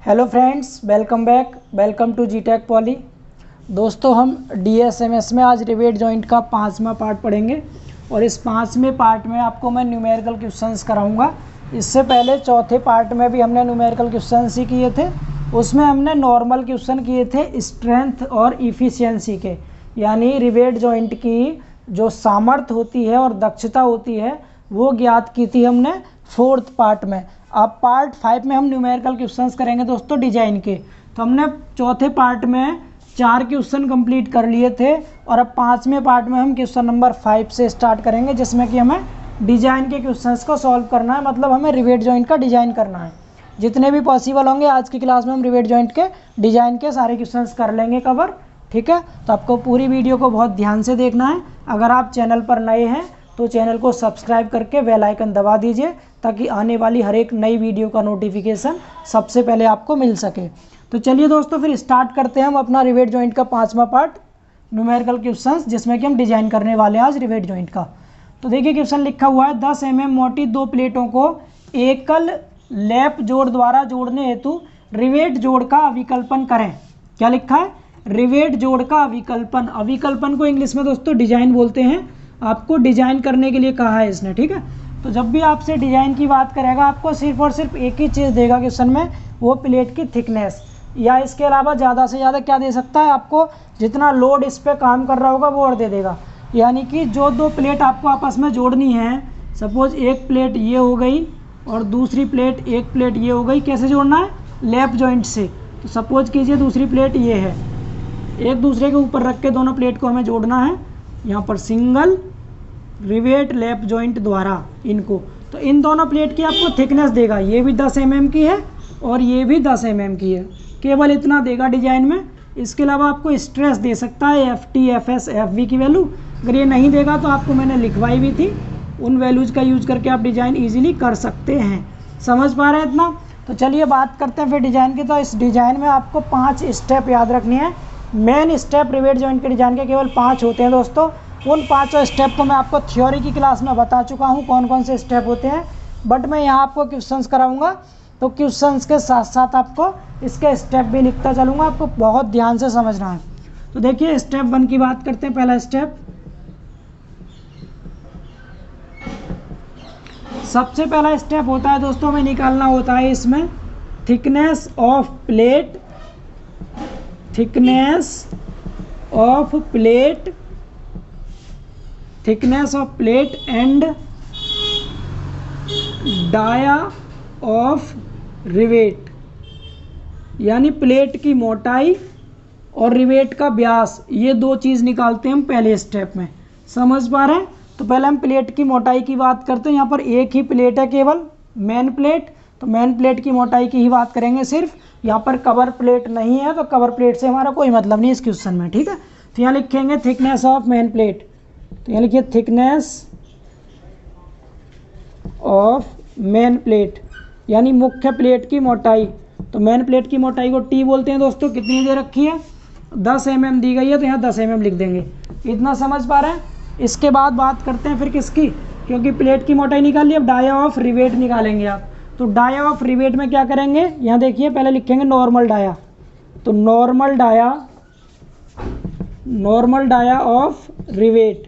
Hello friends, welcome back. Welcome to G Tech Poly. दोस्तों, हम डीएसएमएस में आज रिवेट जॉइंट का 5वां पार्ट पढ़ेंगे और इस 5वें पार्ट में आपको मैं न्यूमेरिकल क्वेश्चंस कराऊंगा। इससे पहले चौथे पार्ट में भी हमने न्यूमेरिकल क्वेश्चंस ही किए थे। उसमें हमने नॉर्मल क्वेश्चन किए थे स्ट्रेंथ और इफ़िशियंसी के, यानी रिवेट जॉइंट की जो सामर्थ्य होती है और दक्षता होती है वो ज्ञात की थी हमने 4th पार्ट में। अब पार्ट 5 में हम न्यूमेरिकल क्वेश्चंस करेंगे दोस्तों डिजाइन के। तो हमने चौथे पार्ट में 4 क्वेश्चन कंप्लीट कर लिए थे और अब 5वें पार्ट में हम क्वेश्चन नंबर 5 से स्टार्ट करेंगे, जिसमें कि हमें डिजाइन के क्वेश्चंस को सॉल्व करना है। मतलब हमें रिवेट जॉइंट का डिजाइन करना है। जितने भी पॉसिबल होंगे आज की क्लास में हम रिवेट जॉइंट के डिजाइन के सारे क्वेश्चंस कर लेंगे कवर। ठीक है, तो आपको पूरी वीडियो को बहुत ध्यान से देखना है। अगर आप चैनल पर नए हैं तो चैनल को सब्सक्राइब करके बेल आइकन दबा दीजिए, ताकि आने वाली हर एक नई वीडियो का नोटिफिकेशन सबसे पहले आपको मिल सके। तो चलिए दोस्तों, फिर स्टार्ट करते हैं हम अपना रिवेट जॉइंट का 5वां पार्ट न्यूमेरिकल क्वेश्चंस, जिसमें कि हम डिजाइन करने वाले हैं आज रिवेट जॉइंट का। तो देखिए क्वेश्चन लिखा हुआ है, 10 mm मोटी 2 प्लेटों को एकल लैप जोड़ द्वारा जोड़ने हेतु रिवेट जोड़ का अविकल्पन करें। क्या लिखा है? रिवेट जोड़ का अविकल्पन। अविकल्पन को इंग्लिश में दोस्तों डिजाइन बोलते हैं। आपको डिजाइन करने के लिए कहा है इसने। ठीक है, तो जब भी आपसे डिजाइन की बात करेगा आपको सिर्फ और सिर्फ एक ही चीज़ देगा क्वेश्चन में, वो प्लेट की थिकनेस, या इसके अलावा ज़्यादा से ज़्यादा क्या दे सकता है आपको, जितना लोड इस पर काम कर रहा होगा वो और दे देगा। यानी कि जो 2 प्लेट आपको आपस में जोड़नी है, सपोज एक प्लेट ये हो गई और दूसरी प्लेट, एक प्लेट ये हो गई। कैसे जोड़ना है? लैप जॉइंट से। तो सपोज कीजिए दूसरी प्लेट ये है, एक दूसरे के ऊपर रख के दोनों प्लेट को हमें जोड़ना है यहाँ पर सिंगल रिवेट लैप जॉइंट द्वारा इनको। तो इन दोनों प्लेट की आपको थिकनेस देगा, ये भी 10 mm की है और ये भी 10 mm की है। केवल इतना देगा डिजाइन में। इसके अलावा आपको स्ट्रेस दे सकता है FT, FS, FV की वैल्यू। अगर ये नहीं देगा तो आपको मैंने लिखवाई भी थी, उन वैल्यूज़ का यूज करके आप डिजाइन ईजिली कर सकते हैं। समझ पा रहे हैं इतना? तो चलिए बात करते हैं फिर डिजाइन की। तो इस डिजाइन में आपको 5 स्टेप याद रखनी है। मेन स्टेप रिवेट जॉइंट के डिजाइन के केवल 5 होते हैं दोस्तों। उन 5 स्टेप को मैं आपको थ्योरी की क्लास में बता चुका हूँ कौन कौन से स्टेप होते हैं, बट मैं यहाँ आपको क्वेश्चंस कराऊंगा तो क्वेश्चंस के साथ साथ आपको इसके स्टेप भी लिखता चलूँगा। आपको बहुत ध्यान से समझना है। तो देखिए स्टेप 1 की बात करते हैं। पहला स्टेप, सबसे पहला स्टेप होता है दोस्तों, हमें निकालना होता है इसमें thickness of plate, thickness of plate, thickness of plate and dia of rivet, यानी प्लेट की मोटाई और रिवेट का व्यास। ये 2 चीज़ निकालते हैं हम पहले स्टेप में। समझ पा रहे हैं? तो पहले हम प्लेट की मोटाई की बात करते हैं। यहाँ पर एक ही प्लेट है केवल, मेन प्लेट। तो मेन प्लेट की मोटाई की ही बात करेंगे सिर्फ। यहाँ पर कवर प्लेट नहीं है तो कवर प्लेट से हमारा कोई मतलब नहीं इस क्वेश्चन में। ठीक है, तो यहाँ लिखेंगे थिकनेस ऑफ मेन प्लेट। तो यहाँ लिखिए थिकनेस ऑफ मेन प्लेट, यानी मुख्य प्लेट की मोटाई। तो मेन प्लेट की मोटाई को T बोलते हैं दोस्तों। कितनी दे रखी है? 10 mm दी गई है, तो यहाँ 10 mm लिख देंगे। इतना समझ पा रहे हैं? इसके बाद बात करते हैं फिर किसकी, क्योंकि प्लेट की मोटाई निकाल ली, अब डाया ऑफ रिवेट निकालेंगे आप। तो डाया ऑफ रिवेट में क्या करेंगे, यहाँ देखिए पहले लिखेंगे नॉर्मल डाया। तो नॉर्मल डाया ऑफ रिवेट।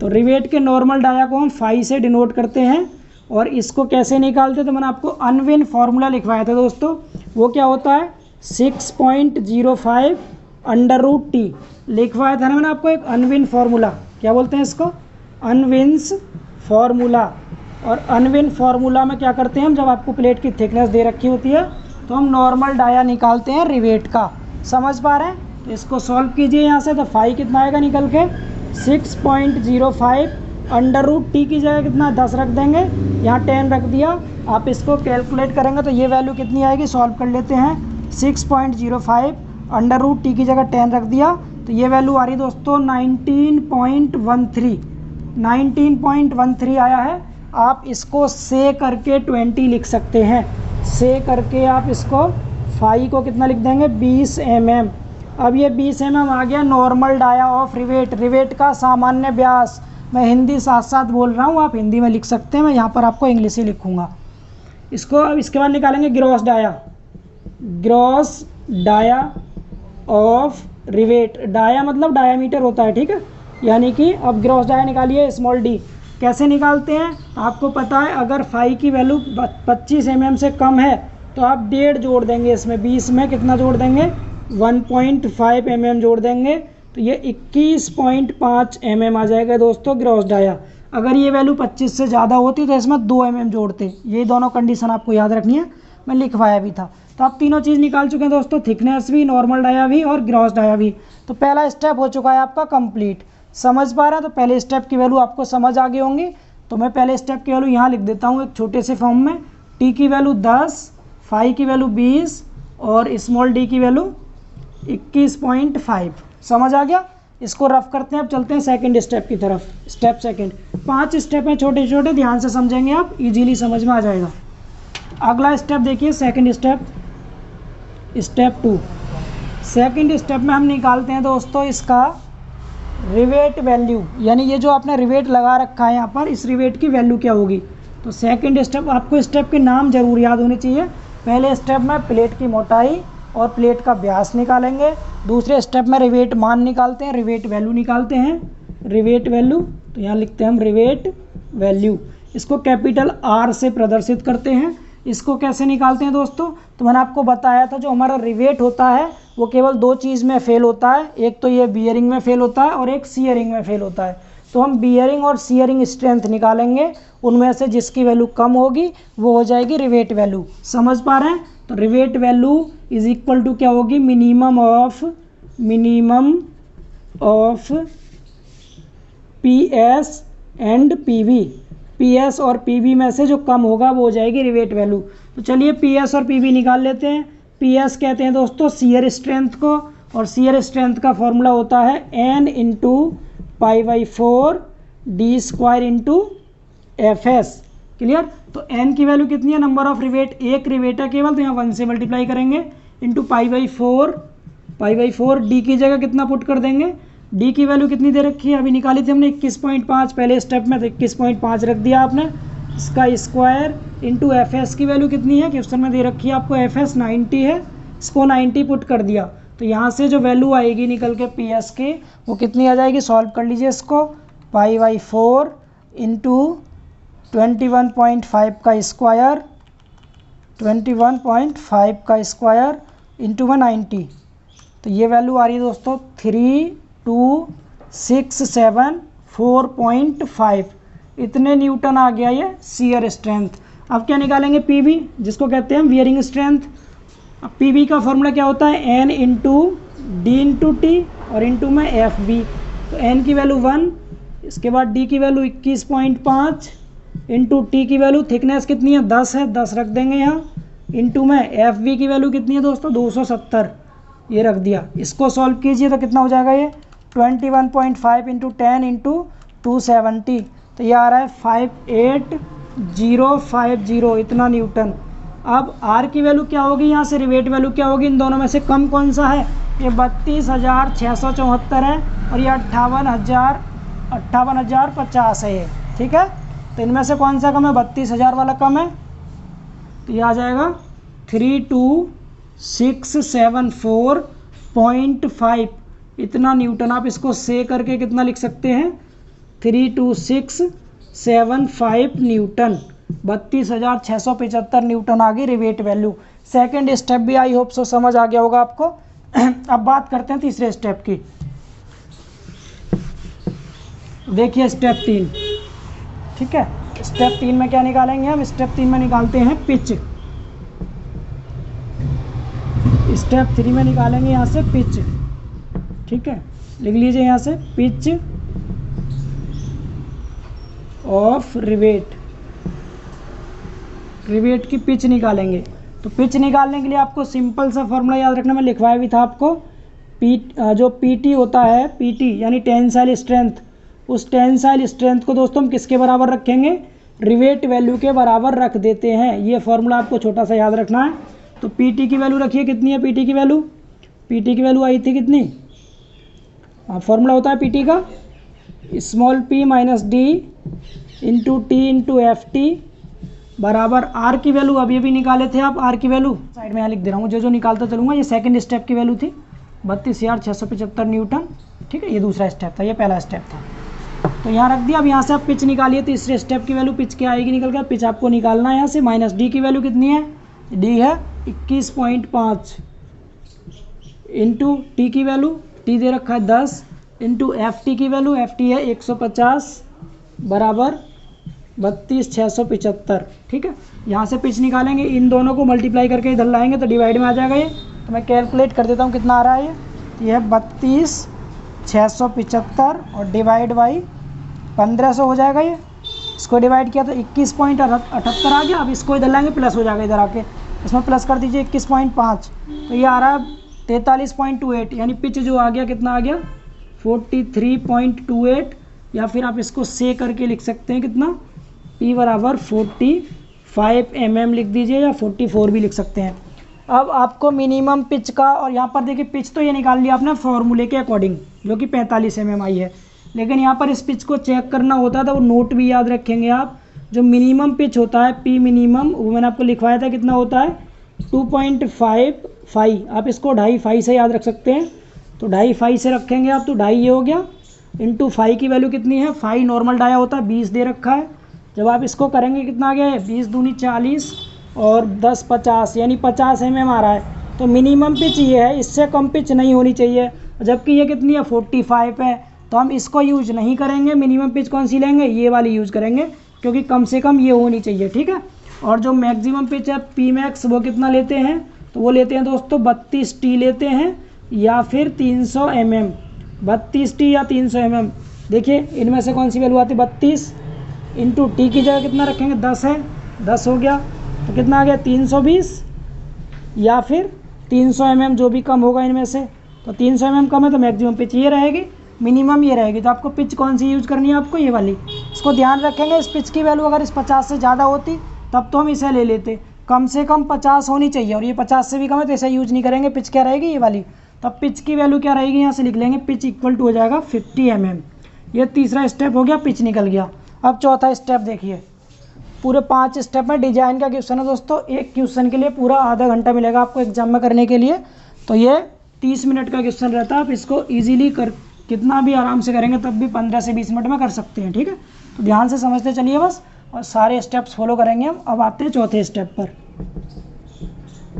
तो रिवेट के नॉर्मल डाया को हम फाई से डिनोट करते हैं। और इसको कैसे निकालते हैं, तो मैंने आपको अनविन फार्मूला लिखवाया था दोस्तों। वो क्या होता है? 6.05 √T लिखवाया था ना मैंने आपको, एक अनविन फार्मूला। क्या बोलते हैं इसको? अनविन्स फार्मूला। और अनविन फार्मूला में क्या करते हैं हम, जब आपको प्लेट की थिकनेस दे रखी होती है तो हम नॉर्मल डाया निकालते हैं रिवेट का। समझ पा रहे हैं? तो इसको सॉल्व कीजिए यहाँ से। तो फाई कितना आएगा निकल के? 6.05 √T की जगह कितना 10 रख देंगे, यहाँ 10 रख दिया। आप इसको कैलकुलेट करेंगे तो ये वैल्यू कितनी आएगी, सॉल्व कर लेते हैं। 6.05 √T की जगह 10 रख दिया, तो ये वैल्यू आ रही दोस्तों 19.13। 19.13 आया है। आप इसको से करके 20 लिख सकते हैं। से करके आप इसको फाई को कितना लिख देंगे, 20 mm। अब ये 20 mm आ गया normal dia of rivet, rivet का सामान्य व्यास। मैं हिंदी साथ साथ बोल रहा हूँ, आप हिंदी में लिख सकते हैं, मैं यहाँ पर आपको इंग्लिश ही लिखूँगा इसको। अब इसके बाद निकालेंगे gross dia. Gross dia of rivet. Dia मतलब डायामीटर होता है, ठीक है। यानी कि अब ग्रॉस डाया निकालिए स्मॉल डी। कैसे निकालते हैं, आपको पता है अगर फाई की वैल्यू 25 mm से कम है तो आप 1.5 जोड़ देंगे, इसमें 20 में कितना जोड़ देंगे 1.5 mm जोड़ देंगे, तो ये 21.5 mm आ जाएगा दोस्तों ग्रॉस डाया। अगर ये वैल्यू 25 से ज़्यादा होती तो इसमें 2 mm जोड़ते। ये दोनों कंडीशन आपको याद रखनी है, मैं लिखवाया भी था। तो आप तीनों चीज़ निकाल चुके हैं दोस्तों, थिकनेस भी, नॉर्मल डाया भी और ग्रॉस डाया भी। तो पहला स्टेप हो चुका है आपका कंप्लीट। समझ पा रहे हैं, तो पहले स्टेप की वैल्यू आपको समझ आ गई होंगी। तो मैं पहले स्टेप की वैल्यू यहाँ लिख देता हूँ एक छोटे से फॉर्म में। टी की वैल्यू 10, फाई की वैल्यू 20 और स्मॉल डी की वैल्यू 21.5। समझ आ गया। इसको रफ करते हैं, अब चलते हैं सेकंड स्टेप की तरफ। स्टेप सेकंड, 5 स्टेप हैं छोटे छोटे, ध्यान से समझेंगे आप, इजीली समझ में आ जाएगा। अगला स्टेप देखिए, second step, step 2। Second step में हम निकालते हैं दोस्तों इसका रिवेट वैल्यू, यानी ये जो आपने रिवेट लगा रखा है यहाँ पर, इस रिवेट की वैल्यू क्या होगी। तो सेकंड स्टेप, आपको स्टेप के नाम जरूर याद होने चाहिए। पहले स्टेप में प्लेट की मोटाई और प्लेट का व्यास निकालेंगे। दूसरे स्टेप में रिवेट मान निकालते हैं, रिवेट वैल्यू निकालते हैं, रिवेट वैल्यू। तो यहाँ लिखते हैं हम रिवेट वैल्यू। इसको कैपिटल R से प्रदर्शित करते हैं। इसको कैसे निकालते हैं दोस्तों, तो मैंने आपको बताया था जो हमारा रिवेट होता है वो केवल 2 चीज़ में फेल होता है, एक तो ये बियरिंग में फेल होता है और एक सीयरिंग में फेल होता है। तो हम बियरिंग और सीयरिंग स्ट्रेंथ निकालेंगे, उनमें से जिसकी वैल्यू कम होगी वो हो जाएगी रिवेट वैल्यू। समझ पा रहे हैं। तो rivet value is equal to क्या होगी, minimum of P S and P V. P S और पी वी में से जो कम होगा वो हो जाएगी रिवेट वैल्यू। तो चलिए पी एस और पी वी निकाल लेते हैं। पी एस कहते हैं दोस्तों सीयर स्ट्रेंथ को, और सीयर स्ट्रेंथ का फॉर्मूला होता है N into π/4 D square into F S. Clear. तो एन की वैल्यू कितनी है, नंबर ऑफ रिवेट, एक रिवेट है केवल, तो यहाँ 1 से मल्टीप्लाई करेंगे, इंटू π/4 डी की जगह कितना पुट कर देंगे, डी की वैल्यू कितनी दे रखी है, अभी निकाली थी हमने 21.5 पहले स्टेप में, तो 21.5 रख दिया आपने, इसका स्क्वायर इंटू एफ एस की वैल्यू कितनी है, क्वेश्चन में दे रखी है आपको एफ एस 90 है, इसको 90 पुट कर दिया। तो यहाँ से जो वैल्यू आएगी निकल के पी एस की वो कितनी आ जाएगी, सॉल्व कर लीजिए इसको, π/4 इंटू 21.5 का स्क्वायर, 21.5 का स्क्वायर इंटू 190। तो ये वैल्यू आ रही है दोस्तों 3267.4.5। इतने न्यूटन आ गया ये सीयर स्ट्रेंथ। अब क्या निकालेंगे, पीवी, जिसको कहते हैं बियरिंग स्ट्रेंथ। अब पीवी का फॉर्मूला क्या होता है, N into D into T और इंटू में एफ बी। तो एन की वैल्यू 1, इसके बाद डी की वैल्यू 21.5 इंटू टी की वैल्यू, थिकनेस कितनी है 10 है, 10 रख देंगे यहाँ, इंटू में एफ बी की वैल्यू कितनी है दोस्तों 270, ये रख दिया। इसको सॉल्व कीजिए तो कितना हो जाएगा ये 21.5 इंटू 10 इंटू 270, तो ये आ रहा है 58050, इतना न्यूटन। अब आर की वैल्यू क्या होगी, यहाँ से रिवेट वैल्यू क्या होगी, इन दोनों में से कम कौन सा है, ये 32,674 है और ये 58,050 है ये, ठीक है। तो इनमें से कौन सा कम है, 32,000 वाला कम है, तो ये आ जाएगा 32674.5, इतना न्यूटन। आप इसको से करके कितना लिख सकते हैं, 32675 न्यूटन, 32,675 न्यूटन आ गई रिवेट वैल्यू। सेकंड स्टेप भी आई होप सो समझ आ गया होगा आपको। अब बात करते हैं तीसरे स्टेप की। देखिए स्टेप 3, ठीक है। स्टेप 3 में क्या निकालेंगे हम, स्टेप 3 में निकालते हैं पिच। स्टेप 3 में निकालेंगे यहाँ से पिच, ठीक है। लिख लीजिए यहाँ से पिच ऑफ रिवेट, रिवेट की पिच निकालेंगे। तो पिच निकालने के लिए आपको सिंपल सा फॉर्मूला याद रखना, मैं लिखवाया भी था आपको। जो पीटी होता है, पीटी यानी टेंसाइल स्ट्रेंथ, उस टेंसाइल स्ट्रेंथ को दोस्तों हम किसके बराबर रखेंगे, रिवेट वैल्यू के बराबर रख देते हैं। ये फॉर्मूला आपको छोटा सा याद रखना है। तो पीटी की वैल्यू रखिए, कितनी है पीटी की वैल्यू, पीटी की वैल्यू आई थी कितनी, फॉर्मूला होता है पीटी का small P minus D into T into F T बराबर आर की वैल्यू अभी भी निकाले थे आप, आर की वैल्यू साइड में यहाँ लिख दे रहा हूँ, जो निकालता चलूँगा। ये सेकंड स्टेप की वैल्यू थी 32,675 न्यूटन, ठीक है। ये दूसरा स्टेप था, ये पहला स्टेप था, तो यहाँ रख दिया। अब यहाँ से आप पिच निकालिए, तीसरे स्टेप की वैल्यू पिच क्या आएगी निकल कर, पिच आपको निकालना है यहाँ से। माइनस डी की वैल्यू कितनी है, डी है 21.5 इंटू टी की वैल्यू, टी दे रखा है 10 इंटू एफ टी की वैल्यू, एफ टी है 150 बराबर 32,675, ठीक है। यहाँ से पिच निकालेंगे, इन दोनों को मल्टीप्लाई करके इधर लाएंगे तो डिवाइड में आ जाएगा ये। तो मैं कैलकुलेट कर देता हूँ कितना आ रहा है ये है 32,675 और डिवाइड बाई 1500 हो जाएगा ये। इसको डिवाइड किया तो 21.78 आ गया। अब इसको इधर लाएंगे प्लस हो जाएगा, इधर आके इसमें प्लस कर दीजिए 21.5, तो ये आ रहा है 43.28, यानी पिच जो आ गया कितना आ गया 43.28, या फिर आप इसको से करके लिख सकते हैं कितना, P बराबर 45 mm लिख दीजिए, या 44 भी लिख सकते हैं। अब आपको मिनिमम पिच का, और यहाँ पर देखिए पिच तो ये निकाल लिया आपने फॉर्मूले के अकॉर्डिंग जो कि 45 mm आई है, लेकिन यहाँ पर इस पिच को चेक करना होता है तो वो नोट भी याद रखेंगे आप। जो मिनिमम पिच होता है P मिनिमम, वो मैंने आपको लिखवाया था कितना होता है 2.55, आप इसको 2.5 से याद रख सकते हैं, तो 2.5 से रखेंगे आप, तो 2.5 ये हो गया इंटू 5 की वैल्यू कितनी है, 5 नॉर्मल डाया होता है 20 दे रखा है। जब आप इसको करेंगे कितना आ गया है 20 दूनी 40 और 10 50, यानी 50 mm आ रहा है। तो मिनिमम पिच ये है, इससे कम पिच नहीं होनी चाहिए, जबकि ये कितनी है 45 है, तो हम इसको यूज नहीं करेंगे। मिनिमम पिच कौन सी लेंगे, ये वाली यूज़ करेंगे, क्योंकि कम से कम ये होनी चाहिए, ठीक है। और जो मैक्सिमम पिच है पी मैक्स, वो कितना लेते हैं, तो वो लेते हैं दोस्तों 32 टी लेते हैं, या फिर 300 mm, 32 टी या 300 mm। देखिए इनमें से कौन सी वैल्यू आती है 32 इंटू टी की जगह कितना रखेंगे 10 है, 10 हो गया, तो कितना आ गया 320, या फिर 300 mm जो भी कम होगा इनमें से, तो 300 mm कम है तो मैक्सिमम पिच ये रहेगी, मिनिमम ये रहेगी। तो आपको पिच कौन सी यूज़ करनी है, आपको ये वाली। इसको ध्यान रखेंगे, इस पिच की वैल्यू अगर इस 50 से ज़्यादा होती तब तो हम इसे ले लेते, कम से कम 50 होनी चाहिए, और ये 50 से भी कम है तो इसे यूज नहीं करेंगे। पिच क्या रहेगी ये वाली, तब पिच की वैल्यू क्या रहेगी, यहाँ से लिख लेंगे पिच इक्वल टू हो जाएगा 50 mm। ये तीसरा स्टेप हो गया, पिच निकल गया। अब चौथा स्टेप देखिए, पूरे 5 स्टेप में डिजाइन का क्वेश्चन है दोस्तों। एक क्वेश्चन के लिए पूरा आधा घंटा मिलेगा आपको एग्जाम में करने के लिए, तो ये 30 मिनट का क्वेश्चन रहता है। आप इसको ईजिली कर कितना भी आराम से करेंगे तब भी 15 से 20 मिनट में कर सकते हैं, ठीक है। तो ध्यान से समझते चलिए बस, और सारे स्टेप्स फॉलो करेंगे हम। अब आते हैं चौथे स्टेप पर।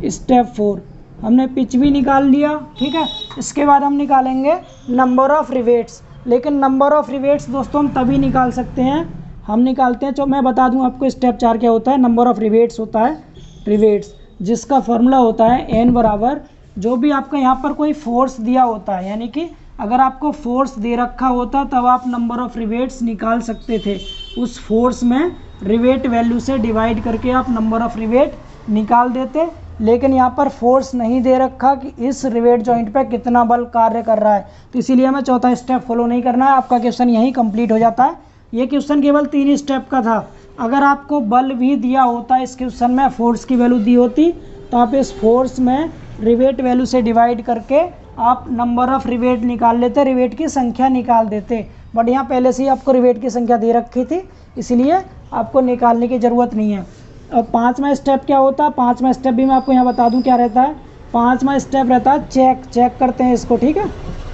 स्टेप 4 हमने पिच भी निकाल लिया, ठीक है। इसके बाद हम निकालेंगे नंबर ऑफ रिवेट्स, लेकिन नंबर ऑफ रिवेट्स दोस्तों हम तभी निकाल सकते हैं, हम निकालते हैं, जो मैं बता दूं आपको स्टेप 4 क्या होता है। नंबर ऑफ रिवेट्स होता है, रिवेट्स जिसका फॉर्मूला होता है n बराबर, जो भी आपका यहाँ पर कोई फोर्स दिया होता है, यानी कि अगर आपको फोर्स दे रखा होता तब आप नंबर ऑफ रिवेट्स निकाल सकते थे। उस फोर्स में रिवेट वैल्यू से डिवाइड करके आप नंबर ऑफ रिवेट निकाल देते, लेकिन यहाँ पर फोर्स नहीं दे रखा कि इस रिवेट जॉइंट पे कितना बल कार्य कर रहा है, तो इसीलिए हमें चौथा स्टेप फॉलो नहीं करना है। आपका क्वेश्चन यहीं कंप्लीट हो जाता है। ये क्वेश्चन केवल 3 स्टेप का था। अगर आपको बल भी दिया होता इस क्वेश्चन में, फोर्स की वैल्यू दी होती, तो आप इस फोर्स में रिवेट वैल्यू से डिवाइड करके आप नंबर ऑफ रिवेट निकाल लेते, रिवेट की संख्या निकाल देते। बट यहाँ पहले से ही आपको रिवेट की संख्या दे रखी थी, इसलिए आपको निकालने की ज़रूरत नहीं है। और 5वां स्टेप क्या होता है, 5वां स्टेप भी मैं आपको यहाँ बता दूँ क्या रहता है। 5वां स्टेप रहता है चेक करते हैं इसको, ठीक है।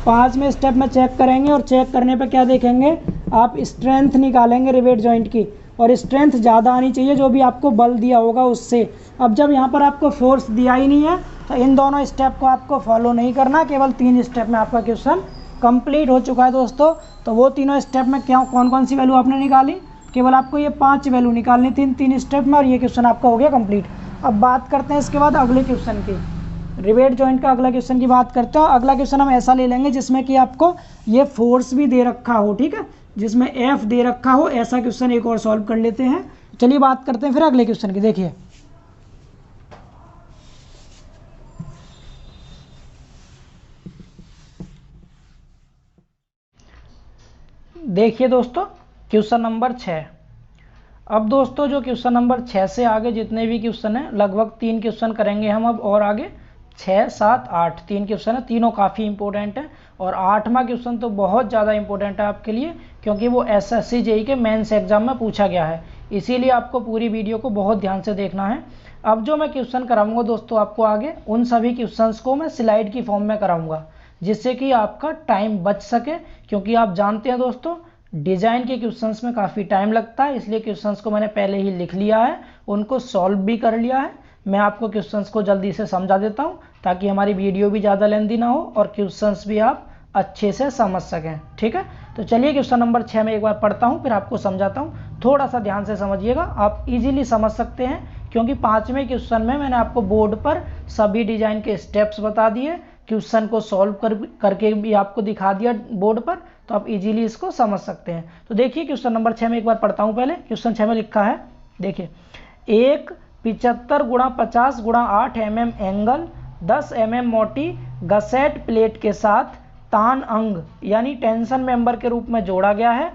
5वें स्टेप में चेक करेंगे, और चेक करने पर क्या देखेंगे, आप स्ट्रेंथ निकालेंगे रिवेट जॉइंट की, और स्ट्रेंथ ज़्यादा आनी चाहिए जो भी आपको बल दिया होगा उससे। अब जब यहाँ पर आपको फोर्स दिया ही नहीं है, तो इन दोनों स्टेप को आपको फॉलो नहीं करना, केवल 3 स्टेप में आपका क्वेश्चन कंप्लीट हो चुका है दोस्तों। तो वो तीनों स्टेप में क्या कौन सी वैल्यू आपने निकाली, केवल आपको ये 5 वैल्यू निकालनी थी 3 स्टेप में, और ये क्वेश्चन आपका हो गया कंप्लीट। अब बात करते हैं इसके बाद अगले क्वेश्चन की, रिवेट जॉइंट का अगला क्वेश्चन की बात करते हैं। अगला क्वेश्चन हम ऐसा ले लेंगे जिसमें कि आपको ये फोर्स भी दे रखा हो, ठीक है, जिसमें F दे रखा हो, ऐसा क्वेश्चन एक और सॉल्व कर लेते हैं। चलिए बात करते हैं फिर अगले क्वेश्चन की। देखिए दोस्तों क्वेश्चन नंबर 6। अब दोस्तों जो क्वेश्चन नंबर 6 से आगे जितने भी क्वेश्चन हैं, लगभग 3 क्वेश्चन करेंगे हम अब, और आगे 6, 7, 8 3 क्वेश्चन है, तीनों काफ़ी इंपॉर्टेंट है। और 8वां क्वेश्चन तो बहुत ज़्यादा इंपॉर्टेंट है आपके लिए, क्योंकि वो SSC JEE के मेंस एग्जाम में पूछा गया है। इसीलिए आपको पूरी वीडियो को बहुत ध्यान से देखना है। अब जो मैं क्वेश्चन कराऊंगा दोस्तों आपको आगे, उन सभी क्वेश्चंस को मैं स्लाइड की फॉर्म में कराऊंगा, जिससे कि आपका टाइम बच सके, क्योंकि आप जानते हैं दोस्तों डिजाइन के क्वेश्चंस में काफ़ी टाइम लगता है। इसलिए क्वेश्चंस को मैंने पहले ही लिख लिया है, उनको सॉल्व भी कर लिया है। मैं आपको क्वेश्चंस को जल्दी से समझा देता हूं, ताकि हमारी वीडियो भी ज़्यादा लेंथी ना हो और क्वेश्चंस भी आप अच्छे से समझ सकें। ठीक है, तो चलिए क्वेश्चन नंबर 6 में एक बार पढ़ता हूँ, फिर आपको समझाता हूँ। थोड़ा सा ध्यान से समझिएगा, आप इजीली समझ सकते हैं, क्योंकि 5वें क्वेश्चन में मैंने आपको बोर्ड पर सभी डिजाइन के स्टेप्स बता दिए, क्वेश्चन को सॉल्व करके भी आपको दिखा दिया बोर्ड पर, तो आप इजीली इसको समझ सकते हैं। तो देखिए क्वेश्चन नंबर 6 में एक बार पढ़ता हूँ। पहले क्वेश्चन 6 में लिखा है, देखिए, एक 75 गुणा 50 गुणा 8 mm एंगल 10 mm मोटी गसेट प्लेट के साथ तान अंग यानी टेंशन मेंबर के रूप में जोड़ा गया है।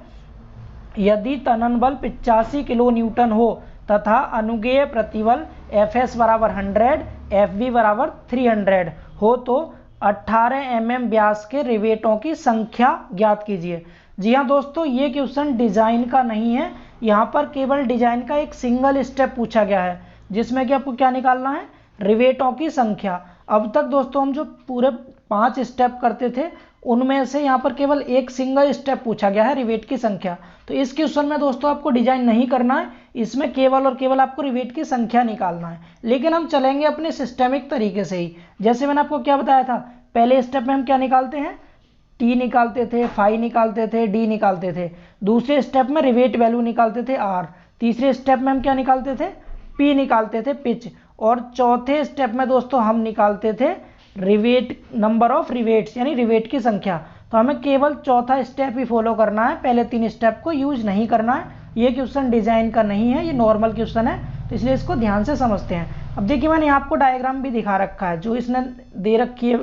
यदि तनन बल 85 किलो न्यूटन हो तथा अनुगेय प्रतिबल Fs बराबर 100, Fv बराबर 300 हो, तो 18 mm व्यास के रिवेटों की संख्या ज्ञात कीजिए। जी हाँ दोस्तों, ये क्वेश्चन डिजाइन का नहीं है, यहाँ पर केवल डिजाइन का एक सिंगल स्टेप पूछा गया है, जिसमें कि आपको क्या निकालना है, रिवेटों की संख्या। अब तक दोस्तों हम जो पूरे 5 स्टेप करते थे, उनमें से यहाँ पर केवल एक सिंगल स्टेप पूछा गया है, रिवेट की संख्या। तो इस क्वेश्चन में दोस्तों आपको डिजाइन नहीं करना है, इसमें केवल और केवल आपको रिवेट की संख्या निकालना है। लेकिन हम चलेंगे अपने सिस्टेमिक तरीके से ही। जैसे मैंने आपको क्या बताया था, पहले स्टेप में हम क्या निकालते हैं, टी निकालते थे, फाई निकालते थे, डी निकालते थे। दूसरे स्टेप में रिवेट वैल्यू निकालते थे आर। तीसरे स्टेप में हम क्या निकालते थे, पी निकालते थे, पिच। और चौथे स्टेप में दोस्तों हम निकालते थे रिवेट, नंबर ऑफ रिवेट्स यानी रिवेट की संख्या। तो हमें केवल चौथा स्टेप ही फॉलो करना है, पहले 3 स्टेप को यूज नहीं करना है। ये क्वेश्चन डिजाइन का नहीं है, ये नॉर्मल क्वेश्चन है, तो इसलिए इसको ध्यान से समझते हैं। अब देखिए मैंने आपको डायग्राम भी दिखा रखा है, जो इसने दे रखी है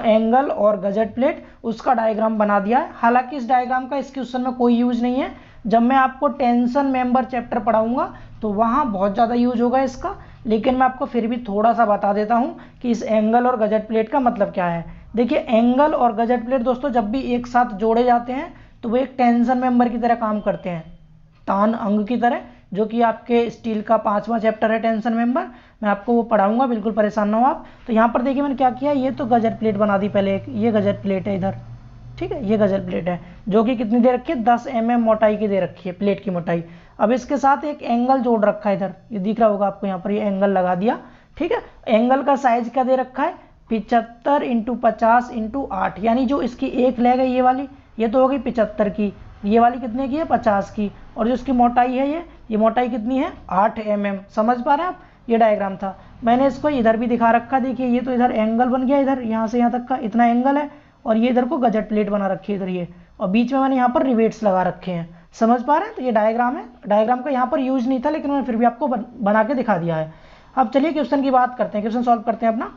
एंगल और गजेट प्लेट, उसका डायग्राम बना दिया है। हालांकि इस डायग्राम का इस क्वेश्चन में कोई यूज नहीं है, जब मैं आपको टेंशन मेंबर चैप्टर पढ़ाऊंगा तो वहाँ बहुत ज़्यादा यूज होगा इसका। लेकिन मैं आपको फिर भी थोड़ा सा बता देता हूँ कि इस एंगल और गजेट प्लेट का मतलब क्या है। देखिए एंगल और गजेट प्लेट दोस्तों जब भी एक साथ जोड़े जाते हैं तो वो एक टेंशन मेंबर की तरह काम करते हैं, तान अंग की तरह, जो कि आपके स्टील का 5वां चैप्टर है टेंशन मेंबर। मैं आपको वो पढ़ाऊंगा, बिल्कुल परेशान ना हो आप। तो यहाँ पर देखिए मैंने क्या किया, ये तो गजेट प्लेट बना दी पहले एक, ये गजेट प्लेट है इधर, ठीक है, ये गजेट प्लेट है जो कि कितनी दे रखी है, 10 mm मोटाई की दे रखी है प्लेट की मोटाई। अब इसके साथ एक एंगल जोड़ रखा है इधर, ये दिख रहा होगा आपको, यहाँ पर ये एंगल लगा दिया, ठीक है। एंगल का साइज क्या दे रखा है, 75 × 50 × 8, यानी जो इसकी एक लेग है ये वाली, ये तो हो गई 75 की, ये वाली कितने की है, 50 की, और जो इसकी मोटाई है ये मोटाई कितनी है, 8 mm। समझ पा रहे हैं आप, ये डायग्राम था। मैंने इसको इधर भी दिखा रखा, देखिए ये तो इधर एंगल बन गया, इधर यहाँ से यहाँ तक का इतना एंगल है, और ये इधर को गजेट प्लेट बना रखी है इधर ये, और बीच में मैंने यहाँ पर रिवेट्स लगा रखे हैं। समझ पा रहे हैं, तो ये डायग्राम है, डायग्राम का यहाँ पर यूज नहीं था, लेकिन मैंने फिर भी आपको बना के दिखा दिया है। अब चलिए क्वेश्चन की बात करते हैं, क्वेश्चन सॉल्व करते हैं अपना।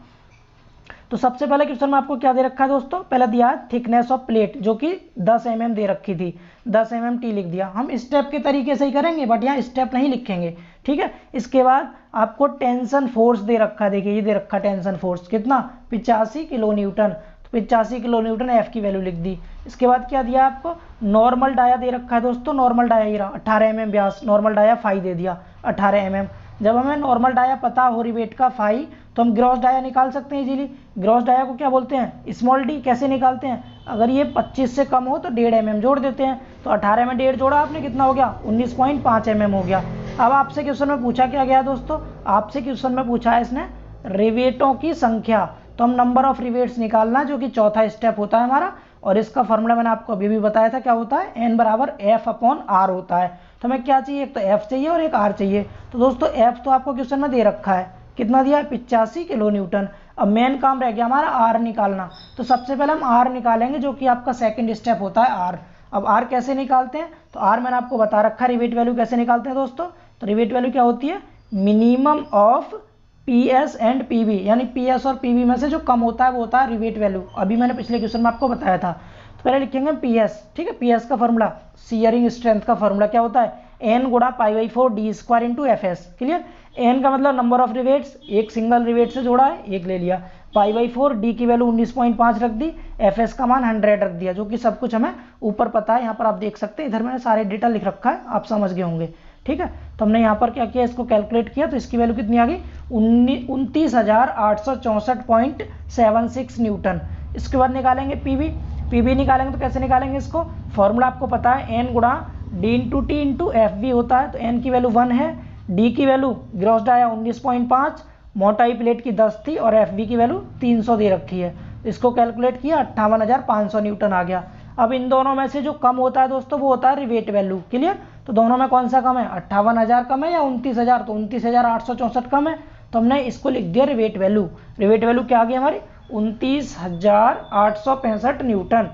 तो सबसे पहले क्वेश्चन में आपको क्या दे रखा है दोस्तों, पहले दिया है थिकनेस ऑफ प्लेट, जो कि 10 mm दे रखी थी, 10 mm टी लिख दिया। हम स्टेप के तरीके से ही करेंगे, बट यहाँ स्टेप नहीं लिखेंगे, ठीक है। इसके बाद आपको टेंशन फोर्स दे रखा है, देखिए ये दे रखा टेंशन फोर्स कितना, 85 किलो न्यूटन, तो 85 किलो न्यूटन एफ की वैल्यू लिख दी। इसके बाद क्या दिया आपको, नॉर्मल डाया दे रखा है दोस्तों, नॉर्मल डाया ये रहा 18 mm व्यास, नॉर्मल डाया फाई दे दिया 18 mm। जब हमें नॉर्मल डाया पता हो रिवेट का फाई, तो हम ग्रॉस डाया निकाल सकते हैं इजीली। ग्रॉस डाया को क्या बोलते हैं, स्मॉल डी। कैसे निकालते हैं, अगर ये 25 से कम हो तो 1.5 mm जोड़ देते हैं, तो 18 में 1.5 जोड़ा आपने, कितना हो गया, 19.5 mm हो गया। अब आपसे क्वेश्चन में पूछा क्या गया दोस्तों, आपसे क्वेश्चन में पूछा है इसने रिवेटों की संख्या, तो हम नंबर ऑफ रिवेट्स निकालना, जो कि चौथा स्टेप होता है हमारा। और इसका फॉर्मूला मैंने आपको अभी भी बताया था, क्या होता है, n बराबर F/R होता है। तो हमें क्या चाहिए, एक तो F चाहिए और एक R चाहिए। तो दोस्तों F तो आपको क्वेश्चन में दे रखा है, कितना दिया है, 85 किलो न्यूटन। अब मेन काम रह गया हमारा R निकालना। तो सबसे पहले हम R निकालेंगे, जो कि आपका सेकंड स्टेप होता है R। अब R कैसे निकालते हैं, तो R मैंने आपको बता रखा है, रिवेट वैल्यू कैसे निकालते हैं दोस्तों। तो रिवेट वैल्यू क्या होती है, minimum of PS and PV, यानी PS और PV में से जो कम होता है वो होता है रिवेट वैल्यू। अभी मैंने पिछले क्वेश्चन में आपको बताया था। तो पहले लिखेंगे PS, ठीक है। PS का फॉर्मूला, शियरिंग स्ट्रेंथ का फॉर्मूला क्या होता है, N गुणा π/4 d² × Fs। क्लियर, N का मतलब नंबर ऑफ रिवेट्स, एक सिंगल रिवेट से जोड़ा है, एक ले लिया, π/4, D की वैल्यू 19.5 रख दी, Fs का मान 100 रख दिया, जो कि सब कुछ हमें ऊपर पता है। यहाँ पर आप देख सकते हैं, इधर मैंने सारे डेटा लिख रखा है, आप समझ गए होंगे, ठीक है। तो हमने यहाँ पर क्या किया, इसको कैलकुलेट किया तो इसकी वैल्यू कितनी आ गई 29,864.76 न्यूटन। इसके बाद निकालेंगे पीवी। पीवी निकालेंगे तो कैसे निकालेंगे इसको, फॉर्मूला आपको पता है एन गुणा D into T into F B होता है। तो एन की वैल्यू 1 है, डी की वैल्यू ग्रॉस डाया 19.5, मोटाई प्लेट की 10 थी और एफ बी की वैल्यू 300 दे रखी है। इसको कैलकुलेट किया 58,500 न्यूटन आ गया। अब इन दोनों में से जो कम होता है दोस्तों वो होता है रिवेट वैल्यू, क्लियर। तो दोनों में कौन सा कम है, 58,000 कम है या 29,000, तो 29,864 कम है। तो हमने इसको लिख दिया रिवेट वैल्यू। रिवेट वैल्यू क्या आ गई हमारी 29,865 न्यूटन,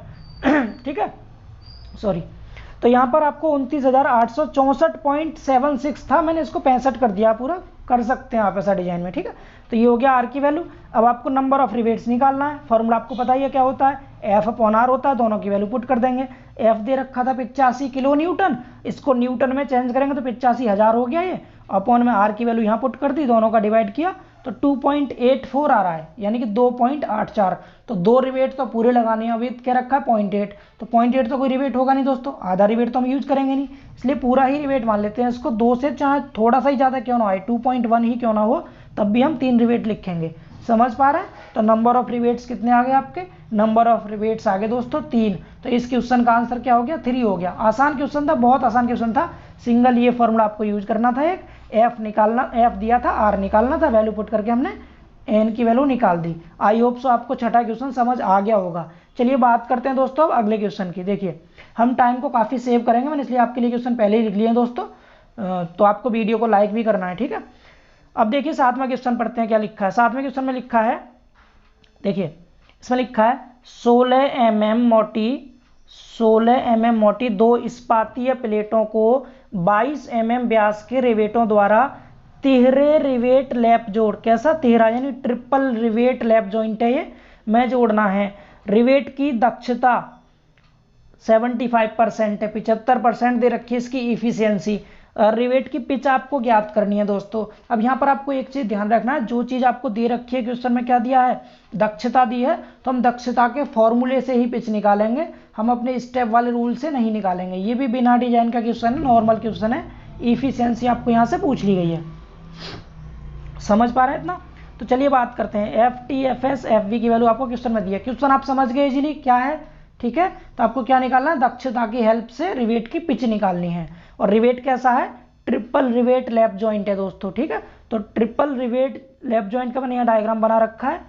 ठीक है, सॉरी। तो यहाँ पर आपको 29,864.76 था, मैंने इसको 65 कर दिया, पूरा कर सकते हैं आप ऐसा डिजाइन में, ठीक है। तो ये हो गया आर की वैल्यू। अब आपको नंबर ऑफ रिवेट्स निकालना है। फॉर्मूला आपको पता ही है क्या होता है, एफ अपॉन आर होता है। दोनों की वैल्यू पुट कर देंगे। एफ दे रखा था 85 किलो न्यूटन, इसको न्यूटन में चेंज करेंगे तो 85,000 हो गया ये। अपॉन में आर की वैल्यू यहाँ पुट कर दी, दोनों का डिवाइड किया तो 2.84 आ रहा है, यानी कि 2.84। तो 2 रिवेट तो पूरे लगाने हैं, अभी क्या रखा है 0.8, तो 0.8 तो कोई रिवेट होगा नहीं दोस्तों, आधा रिवेट तो हम यूज करेंगे नहीं, इसलिए पूरा ही रिवेट मान लेते हैं इसको। 2 से चाहे थोड़ा सा ही ज़्यादा क्यों ना हो, 2.1 ही क्यों ना हो, तब भी हम 3 रिवेट लिखेंगे। समझ पा रहे हैं। तो नंबर ऑफ रिवेट्स कितने आ गए आपके, नंबर ऑफ रिवेट्स आ गए दोस्तों 3। तो इस क्वेश्चन का आंसर क्या हो गया 3 हो गया। आसान क्वेश्चन था, बहुत आसान क्वेश्चन था। सिंगल ये फॉर्मूला आपको यूज करना था, एक एफ निकालना, एफ दिया था, आर निकालना था, वैल्यू पुट करके हमने एन की वैल्यू निकाल दी। आई होप सो आपको छठा क्वेश्चन समझ आ गया होगा। चलिए बात करते हैं दोस्तों अब अगले क्वेश्चन की। देखिए हम टाइम को काफ़ी सेव करेंगे, मैंने इसलिए आपके लिए क्वेश्चन पहले ही लिख लिए हैं दोस्तों, तो आपको वीडियो को लाइक भी करना है, ठीक है। अब देखिए 7वां क्वेश्चन पढ़ते हैं, क्या लिखा है 7वें क्वेश्चन में। लिखा है, देखिए इसमें लिखा है 16 mm मोटी 2 इस्पातीय प्लेटों को 22 mm व्यास के रिवेटों द्वारा तिहरे रिवेट लैप जोड़, कैसा तिहरा यानी ट्रिपल रिवेट लैप जॉइंट है ये, में जोड़ना है। रिवेट की दक्षता 75% है, 75% दे रखी है इसकी इफिशियंसी। रिवेट की पिच आपको ज्ञात करनी है दोस्तों। अब यहाँ पर आपको एक चीज़ ध्यान रखना है, जो चीज़ आपको दे रखी है क्वेश्चन में क्या दिया है, दक्षता दी है, तो हम दक्षता के फॉर्मूले से ही पिच निकालेंगे, हम अपने स्टेप वाले रूल से नहीं निकालेंगे। ये भी बिना डिजाइन का क्वेश्चन है, नॉर्मल क्वेश्चन है, इफिशियंसी आपको यहाँ से पूछ ली गई है। समझ पा रहे हैं इतना। तो चलिए बात करते हैं F T F S F B की वैल्यू आपको क्वेश्चन में दी है। क्वेश्चन आप समझ गए इजीली क्या है, ठीक है। तो आपको क्या निकालना है, दक्षता की हेल्प से रिवेट की पिच निकालनी है। और रिवेट कैसा है, ट्रिपल रिवेट लैप जॉइंट है दोस्तों, ठीक है। तो ट्रिपल रिवेट लैप जॉइंट का मैंने यहाँ डायग्राम बना रखा है।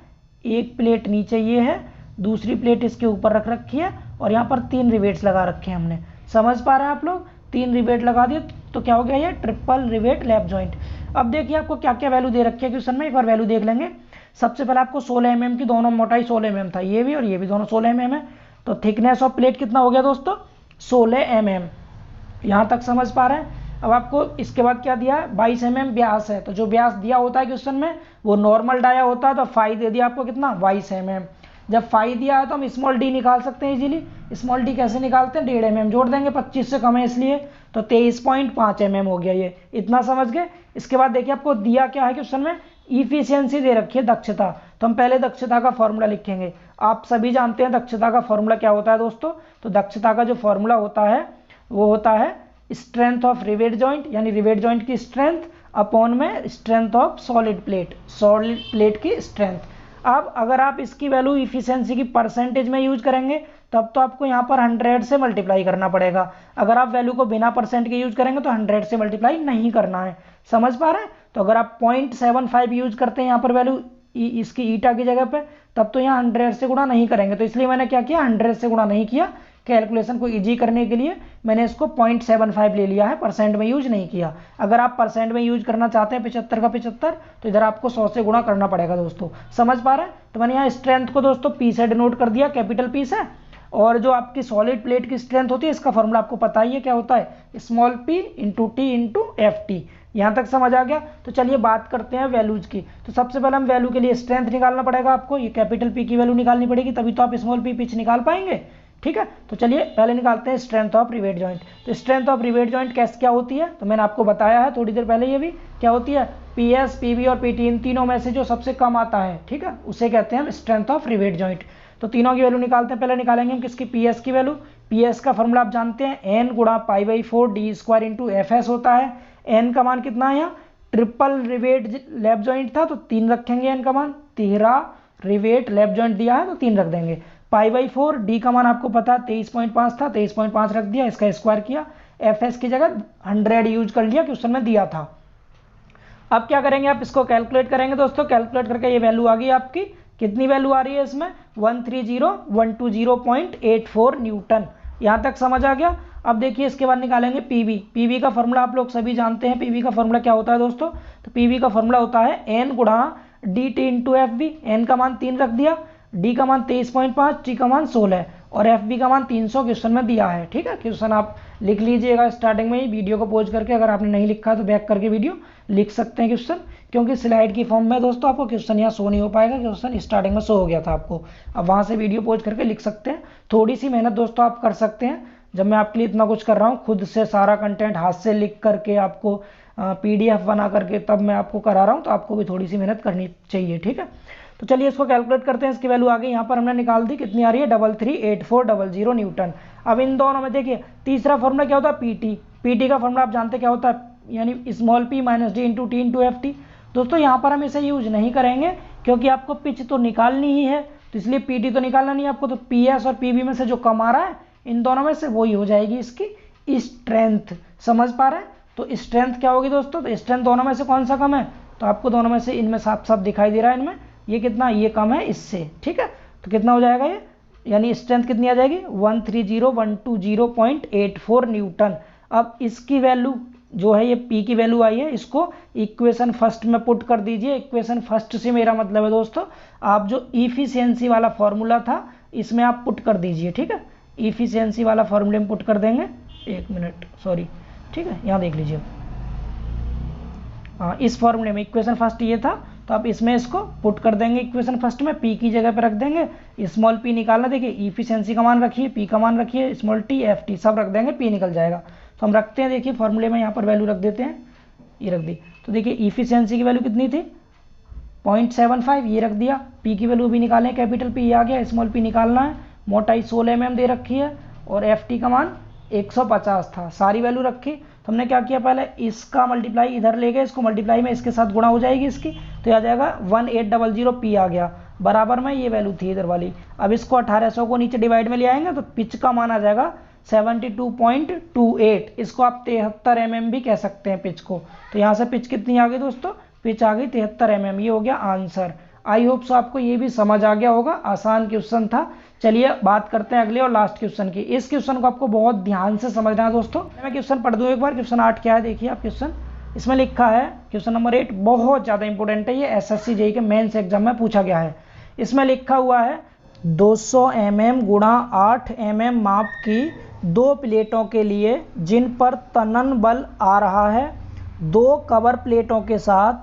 एक प्लेट नीचे ये है, दूसरी प्लेट इसके ऊपर रख रखी है और यहाँ पर 3 रिवेट्स लगा रखे हैं हमने। समझ पा रहे हैं आप लोग, 3 रिवेट लगा दिए तो क्या हो गया ये ट्रिपल रिवेट लैप जॉइंट। अब देखिए आपको क्या क्या वैल्यू दे रखी है क्वेश्चन में, एक बार वैल्यू देख लेंगे। सबसे पहले आपको 16 mm की, दोनों मोटाई 16 mm था, ये भी और ये भी दोनों 16 mm है। तो थिकनेस ऑफ प्लेट कितना हो गया दोस्तों 16 mm, यहाँ तक समझ पा रहे हैं। अब आपको इसके बाद क्या दिया है 22 mm व्यास है, तो जो व्यास दिया होता है क्वेश्चन में वो नॉर्मल डाया होता है, तो फाई दे दिया आपको कितना 22 mm। जब फाई दिया है तो हम स्मॉल डी निकाल सकते हैं इजीली। स्मॉल डी कैसे निकालते हैं, 1.5 mm जोड़ देंगे, 25 से कम है इसलिए, तो 23.5 mm हो गया ये, इतना समझ गए। इसके बाद देखिए आपको दिया क्या है क्वेश्चन में, इफिशियंसी दे रखी है दक्षता, तो हम पहले दक्षता का फॉर्मूला लिखेंगे। आप सभी जानते हैं दक्षता का फॉर्मूला क्या होता है दोस्तों। तो दक्षता का जो फॉर्मूला होता है वो होता है स्ट्रेंथ ऑफ रिवेट जॉइंट, यानी रिवेट जॉइंट की स्ट्रेंथ अपॉन में स्ट्रेंथ ऑफ सॉलिड प्लेट की स्ट्रेंथ। अब अगर आप इसकी वैल्यू इफिशियंसी की परसेंटेज में यूज करेंगे तब तो आपको यहाँ पर 100 से मल्टीप्लाई करना पड़ेगा। अगर आप वैल्यू को बिना परसेंट के यूज करेंगे तो 100 से मल्टीप्लाई नहीं करना है। समझ पा रहे हैं। तो अगर आप 0.75 यूज करते हैं यहाँ पर वैल्यू इसकी ईटा की जगह पे, तब तो यहाँ 100 से गुणा नहीं करेंगे, तो इसलिए मैंने क्या किया 100 से गुणा नहीं किया। कैलकुलेशन को इजी करने के लिए मैंने इसको 0.75 ले लिया है, परसेंट में यूज नहीं किया। अगर आप परसेंट में यूज करना चाहते हैं 75 का 75, तो इधर आपको 100 से गुणा करना पड़ेगा दोस्तों। समझ पा रहे हैं। तो मैंने यहाँ स्ट्रेंथ को दोस्तों पी से डिनोट कर दिया, कैपिटल पी से। और जो आपकी सॉलिड प्लेट की स्ट्रेंथ होती है इसका फॉर्मूला आपको पता ही है क्या होता है, small p into T into F T. यहाँ तक समझ आ गया। तो चलिए बात करते हैं वैल्यूज की। तो सबसे पहले हम वैल्यू के लिए स्ट्रेंथ निकालना पड़ेगा आपको, ये कैपिटल पी की वैल्यू निकालनी पड़ेगी, तभी तो आप स्मॉल p पिच निकाल पाएंगे, ठीक है। तो चलिए पहले निकालते हैं स्ट्रेंथ ऑफ रिवेट जॉइंट। तो स्ट्रेंथ ऑफ रिवेट जॉइंट कैसे क्या होती है, तो मैंने आपको बताया है थोड़ी देर पहले, ये भी क्या होती है PS, PV और PT, इन तीनों में से जो सबसे कम आता है, ठीक है, उसे कहते हैं हम स्ट्रेंथ ऑफ रिवेट जॉइंट। तो तीनों की वैल्यू निकालते हैं। पहले निकालेंगे हम किसकी, पी एस की वैल्यू। पी एस का फॉर्मूला आप जानते हैं, एन गुणा pi by 4 D square into F S होता है। एन का मान कितना है, यहाँ ट्रिपल रिवेट लैप जॉइंट था तो 3 रखेंगे एन का मान, 13 रिवेट लैप जॉइंट दिया है तो 3 रख देंगे। पाई बाई 4 डी का मान आपको पता है 23.5 था, 23.5 रख दिया, इसका स्क्वायर किया। एफ एस की जगह 100 यूज कर लिया क्वेश्चन में दिया था। अब क्या करेंगे, आप इसको कैलकुलेट करेंगे दोस्तों। कैलकुलेट करके ये वैल्यू आ गई आपकी, कितनी वैल्यू आ रही है इसमें, 130,120.84 न्यूटन। यहाँ तक समझ आ गया। अब देखिए इसके बाद निकालेंगे पीवी। पीवी का फॉर्मूला आप लोग सभी जानते हैं। पीवी का फॉर्मूला क्या होता है दोस्तों, तो पीवी का फॉर्मूला होता है एन गुणा D T into F B. N का मान 3 रख दिया, डी का मान 23.5, टी का मान 16 और एफ बी का मान 300 क्वेश्चन में दिया है। ठीक है, क्वेश्चन आप लिख लीजिएगा स्टार्टिंग में ही, वीडियो को पॉज करके। अगर आपने नहीं लिखा तो बैक करके वीडियो लिख सकते हैं क्वेश्चन, क्योंकि स्लाइड की फॉर्म में दोस्तों आपको क्वेश्चन यहाँ शो नहीं हो पाएगा, क्वेश्चन स्टार्टिंग में शो हो गया था आपको। अब वहाँ से वीडियो पॉज करके लिख सकते हैं। थोड़ी सी मेहनत दोस्तों आप कर सकते हैं, जब मैं आपके लिए इतना कुछ कर रहा हूँ, खुद से सारा कंटेंट हाथ से लिख करके आपको PDF बना करके तब मैं आपको करा रहा हूँ, तो आपको भी थोड़ी सी मेहनत करनी चाहिए। ठीक है, तो चलिए इसको कैलकुलेट करते हैं। इसकी वैल्यू आ गई, यहाँ पर हमने निकाल दी, कितनी आ रही है, 338400 न्यूटन। अब इन दोनों में देखिए तीसरा फॉर्मूला क्या होता है, पीटी। पीटी का फॉर्मूला आप जानते क्या होता है, यानी small P minus D into T into F T. दोस्तों यहाँ पर हम इसे यूज नहीं करेंगे, क्योंकि आपको पिच तो निकालनी ही है, तो इसलिए पीटी तो निकालना नहीं है आपको। तो पी एस और पीबी में से जो कम आ रहा है इन दोनों में से वही हो जाएगी इसकी स्ट्रेंथ। समझ पा रहे हैं, तो स्ट्रेंथ क्या होगी दोस्तों, तो स्ट्रेंथ दोनों में से कौन सा कम है, तो आपको दोनों में से इनमें साफ साफ दिखाई दे रहा है, इनमें ये कितना, ये कम है इससे। ठीक है, तो कितना हो जाएगा ये, यानी स्ट्रेंथ कितनी आ जाएगी, 130,120.84 न्यूटन। अब इसकी वैल्यू जो है, ये पी की वैल्यू आई है, इसको इक्वेशन फर्स्ट में पुट कर दीजिए। इक्वेशन फर्स्ट से मेरा मतलब है दोस्तों, आप जो इफिशियंसी वाला फॉर्मूला था इसमें आप पुट कर दीजिए। ठीक है, इफिशियंसी वाला फॉर्मूले में पुट कर देंगे। एक मिनट, सॉरी। ठीक है, यहाँ देख लीजिए। हाँ, इस फॉर्मूले में इक्वेशन फर्स्ट ये था, तो आप इसमें इसको पुट कर देंगे इक्वेशन फर्स्ट में। पी की जगह पर रख देंगे स्मॉल पी निकालना। देखिए इफिशियंसी का मान रखिए, पी का मान रखिए, स्मॉल टी एफ टी सब रख देंगे, पी निकल जाएगा। तो हम रखते हैं, देखिए फॉर्मूले में यहाँ पर वैल्यू रख देते हैं, ये रख दी। तो देखिए इफिशियंसी की वैल्यू कितनी थी, 0.75, ये रख दिया। पी की वैल्यू भी निकालें, कैपिटल पी आ गया, स्मॉल पी निकालना है। मोटाई 16 mm दे रखी है और एफ टी का मान 150 था। सारी वैल्यू रखी, तो हमने क्या किया, पहले इसका मल्टीप्लाई इधर ले गए, इसको मल्टीप्लाई में इसके साथ गुणा हो जाएगी इसकी, तो आ जाएगा 1800 पी आ गया, बराबर में ये वैल्यू थी इधर वाली। अब इसको 1800 को नीचे डिवाइड में ले आएंगे तो पिच का मान आ जाएगा 72.28। इसको आप 73 mm भी कह सकते हैं पिच को। तो यहाँ से पिच कितनी आ गई दोस्तों, पिच आ गई 73 mm। ये हो गया आंसर। आई होप सो आपको ये भी समझ आ गया होगा, आसान क्वेश्चन था। चलिए बात करते हैं अगले और लास्ट क्वेश्चन की। इस क्वेश्चन को आपको बहुत ध्यान से समझना है दोस्तों। मैं क्वेश्चन पढ़ दूं एक बार। क्वेश्चन 8 क्या है, देखिए आप क्वेश्चन, इसमें लिखा है क्वेश्चन नंबर 8, बहुत ज़्यादा इंपॉर्टेंट है, ये SSC JEE के मेंस एग्जाम में पूछा गया है। इसमें लिखा हुआ है 200 mm गुणा 8 mm माप की 2 प्लेटों के लिए जिन पर तनन बल आ रहा है, 2 कवर प्लेटों के साथ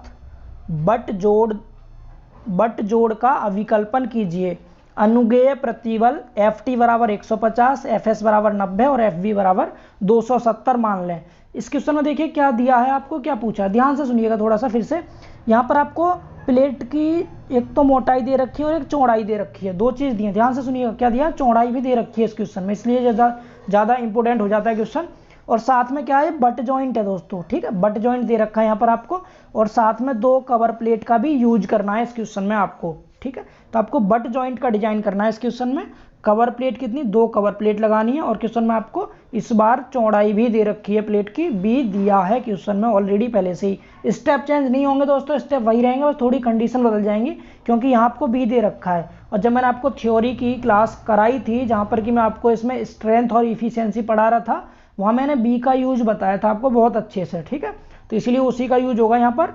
बट जोड़ का अविकल्पन कीजिए। अनुगेय प्रतिबल Ft बराबर 150, Fs बराबर 90 और Fv बराबर 270 मान लें। इस क्वेश्चन में देखिए क्या दिया है आपको, क्या पूछा, ध्यान से सुनिएगा थोड़ा सा फिर से। यहाँ पर आपको प्लेट की एक तो मोटाई दे रखी है और एक चौड़ाई दे रखी है, 2 चीज़ दी है। ध्यान से सुनिएगा क्या दिया, चौड़ाई भी दे रखी है इस क्वेश्चन में, इसलिए ज़्यादा इंपॉर्टेंट हो जाता है क्वेश्चन। और साथ में क्या है, बट जॉइंट है दोस्तों। ठीक है, बट जॉइंट दे रखा है यहाँ पर आपको, और साथ में 2 कवर प्लेट का भी यूज करना है इस क्वेश्चन में आपको। ठीक है, तो आपको बट जॉइंट का डिजाइन करना है इस क्वेश्चन में। कवर प्लेट कितनी, 2 कवर प्लेट लगानी है, और क्वेश्चन में आपको इस बार चौड़ाई भी दे रखी है, प्लेट की भी दिया है क्वेश्चन में ऑलरेडी पहले से ही। स्टेप चेंज नहीं होंगे दोस्तों, स्टेप वही रहेंगे, बस थोड़ी कंडीशन बदल जाएंगी, क्योंकि यहाँ आपको बी दे रखा है। और जब मैंने आपको थ्योरी की क्लास कराई थी, जहाँ पर कि मैं आपको इसमें स्ट्रेंथ और इफिशियंसी पढ़ा रहा था, वहाँ मैंने बी का यूज बताया था आपको बहुत अच्छे से। ठीक है, तो इसीलिए उसी का यूज होगा यहाँ पर।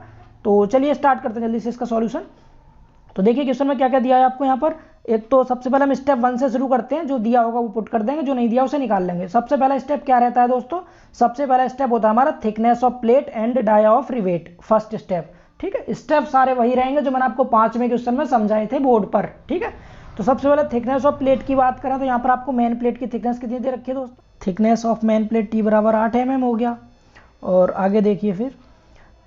तो चलिए स्टार्ट करते हैं जल्दी से इसका सॉल्यूशन। तो देखिए क्वेश्चन में क्या क्या दिया है आपको यहाँ पर। एक तो सबसे पहले हम स्टेप 1 से शुरू करते हैं, जो दिया होगा वो पुट कर देंगे, जो नहीं दिया उसे निकाल लेंगे। सबसे पहला स्टेप क्या रहता है दोस्तों, सबसे पहला स्टेप होता है हमारा thickness of plate and dia of rivet, first step. ठीक है, स्टेप सारे वही रहेंगे जो मैंने आपको 5वें क्वेश्चन में समझाए थे बोर्ड पर। ठीक है, तो सबसे पहले थिकनेस ऑफ प्लेट की बात करें तो यहाँ पर आपको मेन प्लेट की थिकनेस कितनी दे रखी है दोस्तों, thickness of main plate T बराबर 8 mm हो गया। और आगे देखिए फिर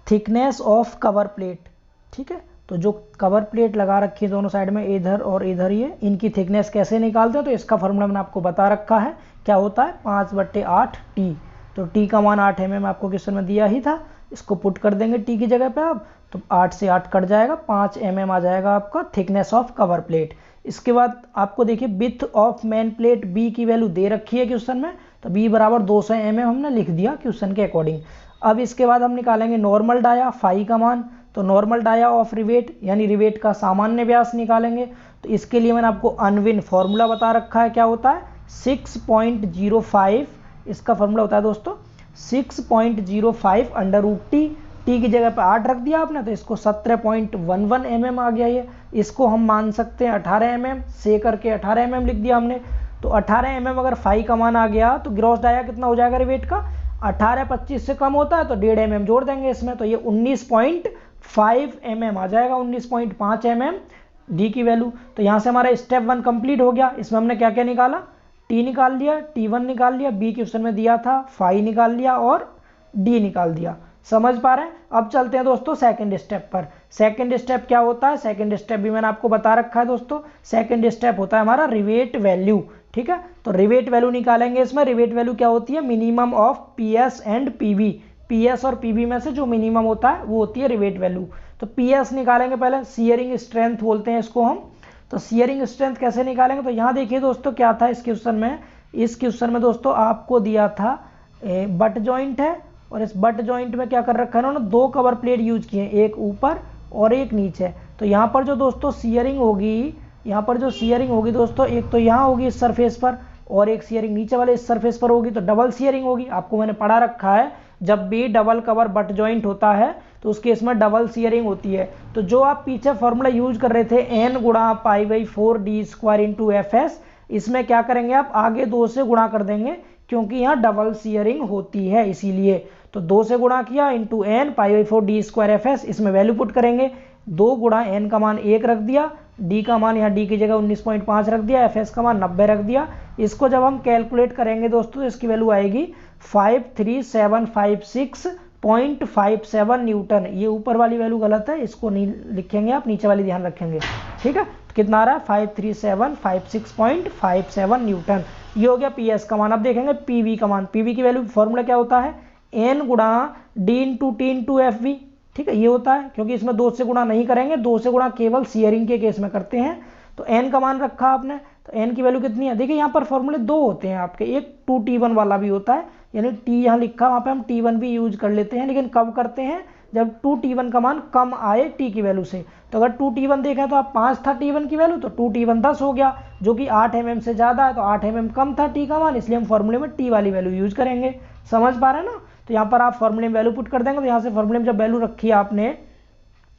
थिकनेस ऑफ कवर प्लेट, ठीक है, तो जो कवर प्लेट लगा रखी है दोनों साइड में, इधर और इधर, ये इनकी थिकनेस कैसे निकालते हैं, तो इसका फॉर्मूला मैंने आपको बता रखा है। क्या होता है 5/8 टी। तो टी का मान 8 mm आपको क्वेश्चन में दिया ही था, इसको पुट कर देंगे टी की जगह पे आप, तो 8 से 8 कट जाएगा, 5 mm आ जाएगा आपका थिकनेस ऑफ कवर प्लेट। इसके बाद आपको देखिए width of main plate B की वैल्यू दे रखी है क्वेश्चन में, तो बी बराबर 200 mm हमने लिख दिया क्वेश्चन के अकॉर्डिंग। अब इसके बाद हम निकालेंगे नॉर्मल डाया फाई का मान, तो नॉर्मल डाया ऑफ रिवेट यानी रिवेट का सामान्य व्यास निकालेंगे। तो इसके लिए मैंने आपको अनविन फॉर्मूला बता रखा है, क्या होता है 6.05, इसका फॉर्मूला होता है दोस्तों 6.05 √t। टी की जगह पे 8 रख दिया आपने, तो इसको 17.11 mm आ गया ये। इसको हम मान सकते हैं 18 mm, से करके 18 mm लिख दिया हमने। तो 18 mm अगर फाई का मान आ गया तो ग्रॉस डाया कितना हो जाएगा रिवेट का, 18-25 से कम होता है तो 1.5 mm जोड़ देंगे इसमें, तो ये 19.5 mm आ जाएगा, 19.5 mm डी की वैल्यू। तो यहाँ से हमारा स्टेप 1 कंप्लीट हो गया। इसमें हमने क्या क्या निकाला, टी निकाल लिया, T1 निकाल लिया, बी क्वेश्चन में दिया था फाई निकाल लिया और डी निकाल दिया। समझ पा रहे हैं। अब चलते हैं दोस्तों सेकंड स्टेप पर। सेकंड स्टेप क्या होता है, सेकंड स्टेप भी मैंने आपको बता रखा है दोस्तों। सेकंड स्टेप होता है हमारा रिवेट वैल्यू, ठीक है। तो रिवेट वैल्यू निकालेंगे इसमें। रिवेट वैल्यू क्या होती है, minimum of PS and PV. PS और पीवी में से जो मिनिमम होता है वो होती है रिवेट वैल्यू। तो पीएस निकालेंगे पहले, शियरिंग स्ट्रेंथ बोलते हैं इसको हम। तो शियरिंग स्ट्रेंथ कैसे निकालेंगे, तो यहाँ देखिए दोस्तों क्या था इस क्वेश्चन में। इस क्वेश्चन में दोस्तों आपको दिया था बट जॉइंट है, और इस बट जॉइंट में क्या कर रखा है उन्होंने, 2 कवर प्लेट यूज किए, एक ऊपर और एक नीचे। तो यहाँ पर जो दोस्तों शियरिंग होगी, यहाँ पर जो शियरिंग होगी दोस्तों, एक तो यहाँ होगी इस सरफेस पर, और एक शियरिंग नीचे वाले इस सरफेस पर होगी, तो डबल शियरिंग होगी। आपको मैंने पढ़ा रखा है जब भी डबल कवर बट जॉइंट होता है तो उस केस में डबल शियरिंग होती है। तो जो आप पीछे फॉर्मूला यूज कर रहे थे n गुणा π/4d² इंटू fs, इसमें क्या करेंगे आप आगे 2 से गुणा कर देंगे, क्योंकि यहाँ डबल शियरिंग होती है इसीलिए। तो 2 से गुणा किया इंटू n π/4d² fs, इसमें वैल्यू पुट करेंगे। 2 गुणा n का मान 1 रख दिया, d का मान यहाँ d की जगह 19.5 रख दिया, fs का मान 90 रख दिया। इसको जब हम कैलकुलेट करेंगे दोस्तों तो इसकी वैल्यू आएगी 53756.57 न्यूटन। ये ऊपर वाली वैल्यू गलत है, इसको नहीं लिखेंगे आप, नीचे वाली ध्यान रखेंगे, ठीक है। तो कितना आ रहा है 53756.57 न्यूटन। ये हो गया पीएस का मान। अब देखेंगे पीवी का मान। पीवी की वैल्यू फॉर्मूला क्या होता है, n गुणा D into T into F V, ठीक है। ये होता है, क्योंकि इसमें 2 से गुणा नहीं करेंगे, 2 से गुणा केवल शियरिंग के केस में करते हैं। तो n का मान रखा आपने, तो n की वैल्यू कितनी है, देखिए यहाँ पर फॉर्मूले 2 होते हैं आपके, एक 2t1 वाला भी होता है, यानी t यहाँ लिखा वहाँ पे हम t1 भी यूज कर लेते हैं, लेकिन कब करते हैं, जब 2t1 का मान कम आए t की वैल्यू से। तो अगर 2t1 देखें तो आप 5 था t1 की वैल्यू, तो 2t1 10 हो गया, जो कि 8 mm से ज़्यादा है, तो 8 mm कम था t का मान, इसलिए हम फॉर्मूले में t वाली वैल्यू यूज करेंगे। समझ पा रहे हैं ना। तो यहाँ पर आप फॉर्मूले में वैल्यू पुट कर देंगे, तो यहाँ से फॉर्मूले में जब वैल्यू रखी है आपने,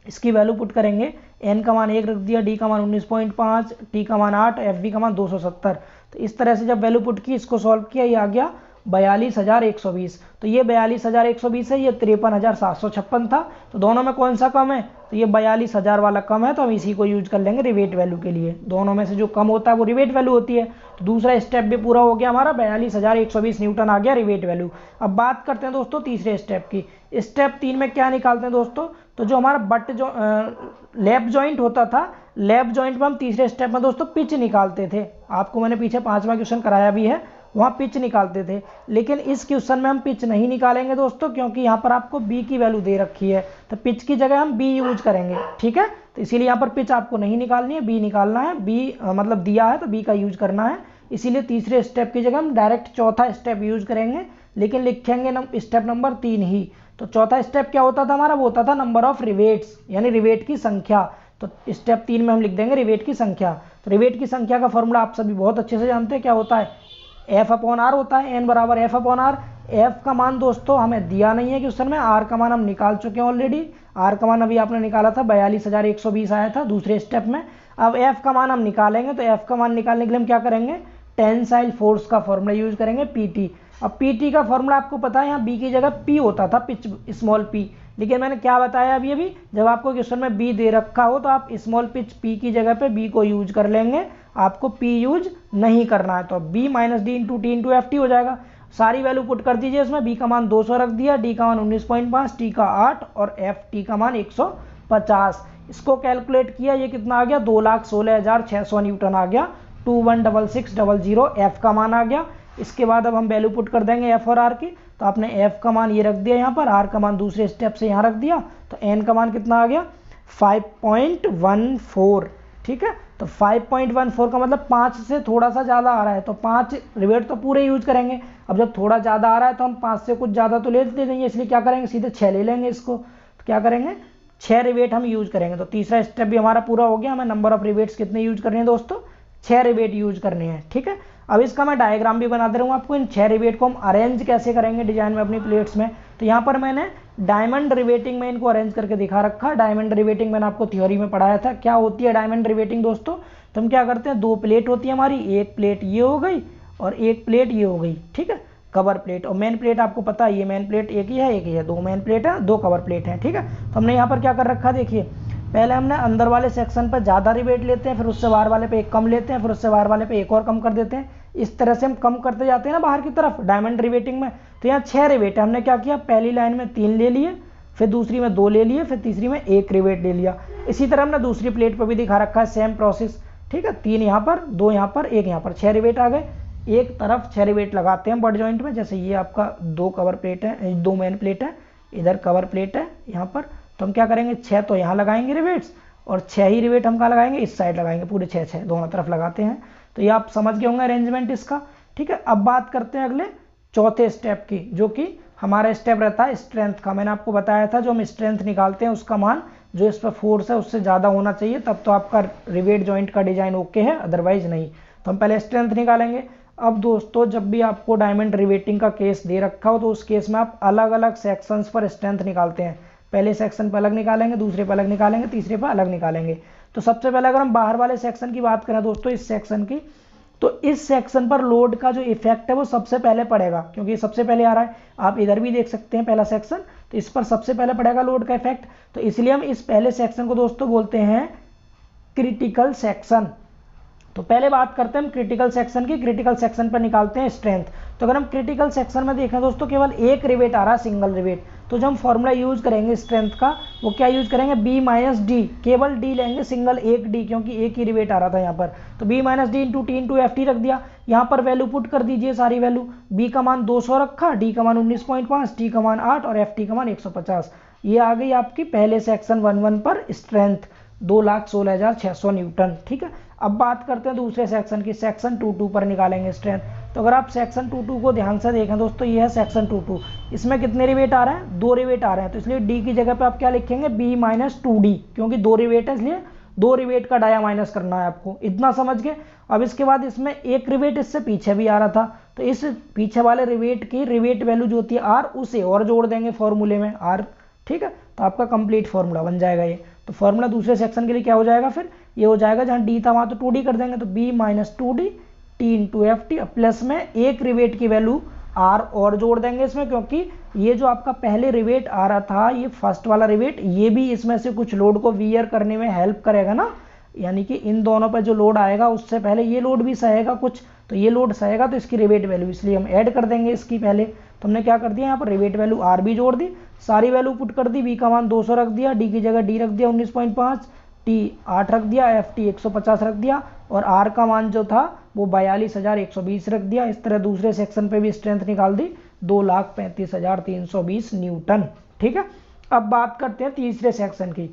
इसकी वैल्यू पुट करेंगे, n का मान 1 रख दिया, d का मान 19.5, t का मान 8, fv का मान 270। तो इस तरह से जब वैल्यू पुट की, इसको सॉल्व किया, ये आ गया 42,120। तो ये 42,120 है, ये 53,756 था। तो दोनों में कौन सा कम है, तो ये 42,000 वाला कम है, तो हम इसी को यूज कर लेंगे रिवेट वैल्यू के लिए। दोनों में से जो कम होता है वो रिवेट वैल्यू होती है। तो दूसरा स्टेप भी पूरा हो गया हमारा, 42,120 न्यूटन आ गया रिवेट वैल्यू। अब बात करते हैं दोस्तों तीसरे स्टेप की। स्टेप 3 में क्या निकालते हैं दोस्तों, तो जो हमारा बट जो लैप जॉइंट होता था, लैप जॉइंट में हम तीसरे स्टेप में दोस्तों पिच निकालते थे। आपको मैंने पीछे 5वां क्वेश्चन कराया भी है, वहाँ पिच निकालते थे। लेकिन इस क्वेश्चन में हम पिच नहीं निकालेंगे दोस्तों, क्योंकि यहाँ पर आपको बी की वैल्यू दे रखी है, तो पिच की जगह हम बी यूज करेंगे, ठीक है। तो इसीलिए यहाँ पर पिच आपको नहीं निकालनी है, बी निकालना है। बी मतलब दिया है तो बी का यूज करना है, इसीलिए तीसरे स्टेप की जगह हम डायरेक्ट चौथा स्टेप यूज करेंगे, लेकिन लिखेंगे स्टेप नंबर 3 ही। तो चौथा स्टेप क्या होता था हमारा, वो होता था नंबर ऑफ रिवेट्स, यानी रिवेट की संख्या। तो स्टेप 3 में हम लिख देंगे रिवेट की संख्या। तो रिवेट की संख्या का फॉर्मूला आप सभी बहुत अच्छे से जानते हैं, क्या होता है, F/R होता है, n बराबर F/R। F का मान दोस्तों हमें दिया नहीं है क्वेश्चन में, R का मान हम निकाल चुके हैं ऑलरेडी। R का मान अभी आपने निकाला था 42,120 आया था दूसरे स्टेप में। अब F का मान हम निकालेंगे, तो F का मान निकालने के लिए हम क्या करेंगे, टेंसाइल फोर्स का फॉर्मूला यूज करेंगे, PT। अब PT का फॉर्मूला आपको पता है, यहाँ B की जगह P होता था, पिच स्मॉल p। लेकिन मैंने क्या बताया अभी जब आपको क्वेश्चन में B दे रखा हो तो आप स्मॉल पिच P की जगह पे B को यूज कर लेंगे, आपको P यूज नहीं करना है। तो B minus D into T into F T हो जाएगा। सारी वैल्यू पुट कर दीजिए इसमें। B का मान 200 रख दिया, D का मान 19.5, T का 8 और FT का मान 150। इसको कैलकुलेट किया, ये कितना आ गया 2,16,600 न्यूटन आ गया। 216600 एफ का मान आ गया। इसके बाद अब हम वैल्यू पुट कर देंगे एफ और आर की। तो आपने एफ का मान ये रख दिया यहाँ पर, आर का मान दूसरे स्टेप से यहाँ रख दिया। तो एन का मान कितना आ गया 5.14। ठीक है, तो 5.14 का मतलब 5 से थोड़ा सा ज़्यादा आ रहा है, तो 5 रिवेट तो पूरे यूज करेंगे। अब जब थोड़ा ज़्यादा आ रहा है तो हम 5 से कुछ ज़्यादा तो ले देंगे, इसलिए क्या करेंगे सीधे 6 ले लेंगे इसको। तो क्या करेंगे 6 रिवेट हम यूज करेंगे। तो तीसरा स्टेप भी हमारा पूरा हो गया। हमें नंबर ऑफ रिवेट्स कितने यूज करने हैं दोस्तों, 6 रिवेट यूज करने हैं। ठीक है, अब इसका मैं डायग्राम भी बना दे रहा हूँ आपको। इन 6 रिवेट को हम अरेंज कैसे करेंगे डिजाइन में अपनी प्लेट्स में। तो यहाँ पर मैंने डायमंड रिवेटिंग में इनको अरेंज करके दिखा रखा। डायमंड रिवेटिंग मैंने आपको थ्योरी में पढ़ाया था। क्या होती है डायमंड रिवेटिंग दोस्तों, तो हम क्या करते हैं, 2 प्लेट होती है हमारी, एक प्लेट ये हो गई और एक प्लेट ये हो गई। ठीक है, कवर प्लेट और मेन प्लेट आपको पता है, ये मेन प्लेट एक ही है, एक ही है, 2 मेन प्लेट है, 2 कवर प्लेट है। ठीक है, तो हमने यहाँ पर क्या कर रखा देखिए, पहले हमने अंदर वाले सेक्शन पर ज़्यादा रिवेट लेते हैं, फिर उससे बाहर वाले पे एक कम लेते हैं, फिर उससे बाहर वाले पे एक और कम कर देते हैं। इस तरह से हम कम करते जाते हैं ना बाहर की तरफ डायमंड रिवेटिंग में। तो यहाँ 6 रिवेट है, हमने क्या किया, पहली लाइन में 3 ले लिए, फिर दूसरी में 2 ले लिए, फिर तीसरी में 1 रिवेट ले लिया। इसी तरह हमने दूसरी प्लेट पर भी दिखा रखा है, सेम प्रोसेस। ठीक है, 3 यहाँ पर, 2 यहाँ पर, 1 यहाँ पर, 6 रिवेट आ गए। एक तरफ 6 रिवेट लगाते हैं बट जॉइंट में, जैसे ये आपका 2 कवर प्लेट है, 2 मेन प्लेट है, इधर कवर प्लेट है यहाँ पर। तो हम क्या करेंगे 6 तो यहाँ लगाएंगे रिवेट्स, और 6 ही रिवेट हम कहाँ लगाएंगे, इस साइड लगाएंगे, पूरे 6 दोनों तरफ लगाते हैं। तो ये आप समझ गए होंगे अरेंजमेंट इसका। ठीक है, अब बात करते हैं अगले चौथे स्टेप की, जो कि हमारा स्टेप रहता है स्ट्रेंथ का। मैंने आपको बताया था जो हम स्ट्रेंथ निकालते हैं उसका मान जो इस पर फोर्स है उससे ज़्यादा होना चाहिए, तब तो आपका रिवेट जॉइंट का डिजाइन ओके है, अदरवाइज नहीं। तो हम पहले स्ट्रेंथ निकालेंगे। अब दोस्तों जब भी आपको डायमंड रिवेटिंग का केस दे रखा हो तो उस केस में आप अलग अलग सेक्शंस पर स्ट्रेंथ निकालते हैं। पहले सेक्शन पर अलग निकालेंगे, दूसरे पर अलग निकालेंगे, तीसरे पर अलग निकालेंगे। तो सबसे पहले अगर हम बाहर वाले सेक्शन की बात करें दोस्तों, इस सेक्शन की, तो इस सेक्शन पर लोड का जो इफेक्ट है वो सबसे पहले पड़ेगा, क्योंकि ये सबसे पहले आ रहा है। आप इधर भी देख सकते हैं पहला सेक्शन, तो इस पर सबसे पहले पड़ेगा लोड का इफेक्ट। तो इसलिए हम इस पहले सेक्शन को दोस्तों बोलते हैं क्रिटिकल सेक्शन। तो पहले बात करते हैं हम क्रिटिकल सेक्शन की। क्रिटिकल सेक्शन पर निकालते हैं स्ट्रेंथ। तो अगर हम क्रिटिकल सेक्शन में देखें दोस्तों, केवल एक रिवेट आ रहा है, सिंगल रिवेट। तो जो हम फॉर्मूला यूज करेंगे स्ट्रेंथ का, वो क्या यूज करेंगे, बी माइनस डी, केवल डी लेंगे, सिंगल एक डी, क्योंकि एक ही रिवेट आ रहा था यहाँ पर। तो B minus D into T into F T रख दिया। यहाँ पर वैल्यू पुट कर दीजिए सारी वैल्यू। बी का मान 200 रखा, डी का मान 19.5, टी का मान 8 और एफ टी का मान 150। ये आ गई आपकी पहले सेक्शन 1-1 पर स्ट्रेंथ 2,16,600 न्यूटन। ठीक है, अब बात करते हैं दूसरे सेक्शन की। सेक्शन 2-2 पर निकालेंगे स्ट्रेंथ। तो अगर आप सेक्शन 2-2 को ध्यान से देखें दोस्तों, ये है सेक्शन 2-2। इसमें कितने रिवेट आ रहे हैं, 2 रिवेट आ रहे हैं। तो इसलिए डी की जगह पे आप क्या लिखेंगे, बी माइनस 2डी, क्योंकि 2 रिवेट है इसलिए 2 रिवेट का डाया माइनस करना है आपको। इतना समझ गए। अब इसके बाद इसमें एक रिवेट इससे पीछे भी आ रहा था, तो इस पीछे वाले रिवेट की रिवेट वैल्यू जो होती है आर, उसे और जोड़ देंगे फॉर्मूले में आर। ठीक है, तो आपका कंप्लीट फॉर्मूला बन जाएगा ये। तो फॉर्मूला दूसरे सेक्शन के लिए क्या हो जाएगा, फिर ये हो जाएगा, जहाँ डी था वहाँ तो 2d कर देंगे, तो b minus 2d T into F T, plus में एक रिवेट की वैल्यू r और जोड़ देंगे इसमें, क्योंकि ये जो आपका पहले रिवेट आ रहा था, ये फर्स्ट वाला रिवेट, ये भी इसमें से कुछ लोड को वियर करने में हेल्प करेगा ना, यानी कि इन दोनों पर जो लोड आएगा उससे पहले ये लोड भी सहेगा कुछ, तो ये लोड सहेगा, तो इसकी रिवेट वैल्यू इसलिए हम ऐड कर देंगे इसकी पहले। तो हमने क्या कर दिया, यहाँ पर रिवेट वैल्यू आर भी जोड़ दी, सारी वैल्यू पुट कर दी। बी का मान 200 रख दिया, डी की जगह डी रख दिया 19.5, टी 8 रख दिया, एफ टी 150 रख दिया, और आर का मान जो था वो 42,120 रख दिया। इस तरह दूसरे सेक्शन पे भी स्ट्रेंथ निकाल दी, 2,35,320 न्यूटन। ठीक है, अब बात करते हैं तीसरे सेक्शन की।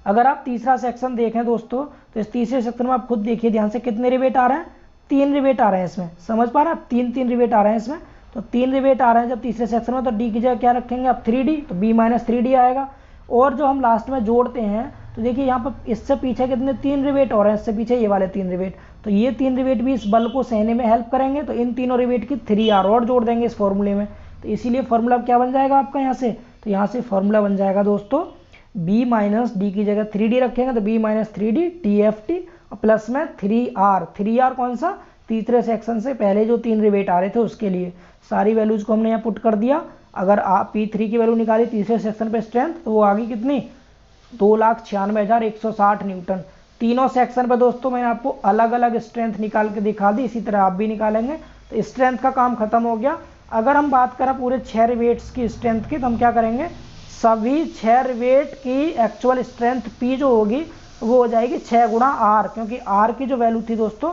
अगर आप तीसरा सेक्शन देखें दोस्तों, तो इस तीसरे सेक्शन में आप खुद देखिए ध्यान से, कितने रिवेट आ रहे हैं, 3 रिवेट आ रहे हैं इसमें, समझ पा रहे हैं आप, 3 रिवेट आ रहे हैं इसमें। तो 3 रिवेट आ रहे हैं जब तीसरे सेक्शन में, तो डी की जगह क्या रखेंगे आप, 3d, तो b माइनस 3d आएगा। और जो हम लास्ट में जोड़ते हैं, तो देखिए यहाँ पर इससे पीछे कितने 3 रिवेट हो रहे हैं, इससे पीछे ये वाले 3 रिवेट, तो ये 3 रिवेट भी इस बल को सहने में हेल्प करेंगे। तो इन तीनों रिवेट की 3r और जोड़ देंगे इस फॉर्मूले में। तो इसीलिए फॉर्मूला क्या बन जाएगा आपका यहाँ से, तो यहाँ से फॉर्मूला बन जाएगा दोस्तों, b माइनस डी की जगह 3d रखेंगे, तो b minus 3d T F T, plus में 3r कौन सा, तीसरे सेक्शन से पहले जो 3 रिवेट आ रहे थे उसके लिए। सारी वैल्यूज को हमने यहाँ पुट कर दिया। अगर आप P3 की वैल्यू निकाली तीसरे सेक्शन पे स्ट्रेंथ, तो वो आ गई कितनी, 2,96,160 न्यूटन। तीनों सेक्शन पे दोस्तों मैंने आपको अलग अलग स्ट्रेंथ निकाल के दिखा दी, इसी तरह आप भी निकालेंगे। तो स्ट्रेंथ का काम खत्म हो गया। अगर हम बात करें पूरे 6 रिवेट्स की स्ट्रेंथ की, तो हम क्या करेंगे, सभी 6 रिवेट की एक्चुअल स्ट्रेंथ P जो होगी वो हो जाएगी 6 गुणा R, क्योंकि R की जो वैल्यू थी दोस्तों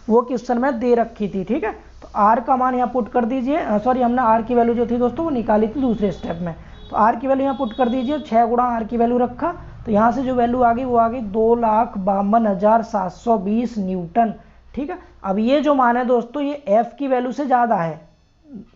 वो क्वेश्चन में दे रखी थी। ठीक है, तो R का मान यहाँ पुट कर दीजिए, सॉरी हमने R की वैल्यू जो थी दोस्तों वो निकाली थी दूसरे स्टेप में, तो R की वैल्यू यहाँ पुट कर दीजिए, 6 गुणा R की वैल्यू रखा, तो यहाँ से जो वैल्यू आ गई वो आ गई 2,52,720 न्यूटन। ठीक है, अब ये जो मान है दोस्तों ये F की वैल्यू से ज़्यादा है,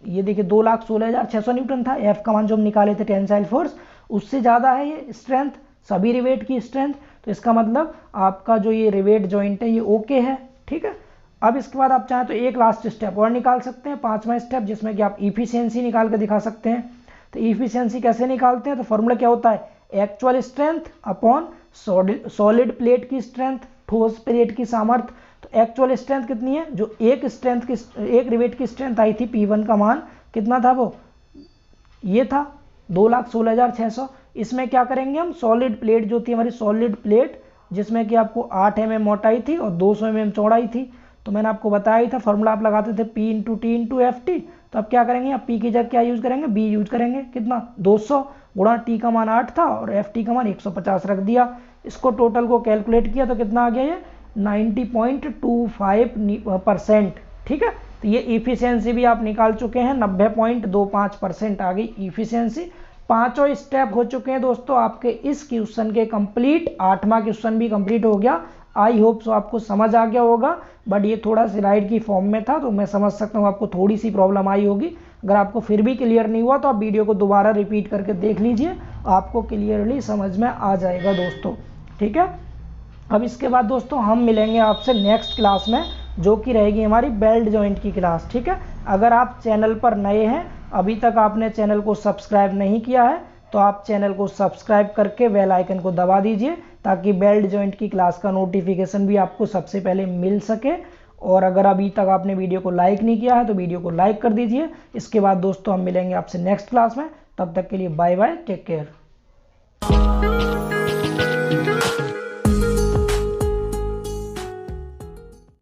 ये देखिए 2,16,600 न्यूटन था F का मान जो हम निकाले थे टेंसाइल फोर्स, उससे ज़्यादा है ये स्ट्रेंथ, सभी रिवेट की स्ट्रेंथ, तो इसका मतलब आपका जो ये रिवेट जॉइंट है ये ओके है। ठीक है, अब इसके बाद आप चाहें तो एक लास्ट स्टेप और निकाल सकते हैं, 5वां स्टेप, जिसमें कि आप इफिशियंसी निकाल कर दिखा सकते हैं। तो इफिशियंसी कैसे निकालते हैं, तो फॉर्मूला क्या होता है, actual strength upon solid plate की स्ट्रेंथ, ठोस प्लेट की सामर्थ्य। तो एक्चुअल स्ट्रेंथ कितनी है, जो एक रिवेट की स्ट्रेंथ आई थी P1 का मान कितना था, वो ये था 2,16,600। इसमें क्या करेंगे हम, सॉलिड प्लेट जो थी हमारी सॉलिड प्लेट, जिसमें कि आपको 8 mm मोटाई थी और 200 mm चौड़ाई थी, तो मैंने आपको बताया ही था, फॉर्मूला आप लगाते थे P × T × FT। तो अब क्या करेंगे, अब P की जगह क्या यूज़ करेंगे, B यूज़ करेंगे, कितना 200 गुणा T का मान 8 था और FT का मान 150 रख दिया। इसको टोटल को कैलकुलेट किया तो कितना आ गया, ये 90.25%। ठीक है, तो ये इफिशियंसी भी आप निकाल चुके हैं, 90.25% आ गई इफिशियंसी। पांचों स्टेप हो चुके हैं दोस्तों आपके इस क्वेश्चन के कंप्लीट, 8वां क्वेश्चन भी कंप्लीट हो गया। आई होप सो आपको समझ आ गया होगा, बट ये थोड़ा स्लाइड की फॉर्म में था तो मैं समझ सकता हूँ आपको थोड़ी सी प्रॉब्लम आई होगी। अगर आपको फिर भी क्लियर नहीं हुआ तो आप वीडियो को दोबारा रिपीट करके देख लीजिए, आपको क्लियरली समझ में आ जाएगा दोस्तों। ठीक है, अब इसके बाद दोस्तों हम मिलेंगे आपसे नेक्स्ट क्लास में, जो कि रहेगी हमारी बेल्ट जॉइंट की क्लास। ठीक है, अगर आप चैनल पर नए हैं, अभी तक आपने चैनल को सब्सक्राइब नहीं किया है, तो आप चैनल को सब्सक्राइब करके बेल आइकन को दबा दीजिए, ताकि बेल्ट जॉइंट की क्लास का नोटिफिकेशन भी आपको सबसे पहले मिल सके। और अगर अभी तक आपने वीडियो को लाइक नहीं किया है तो वीडियो को लाइक कर दीजिए। इसके बाद दोस्तों हम मिलेंगे आपसे नेक्स्ट क्लास में, तब तक के लिए बाय बाय, टेक केयर।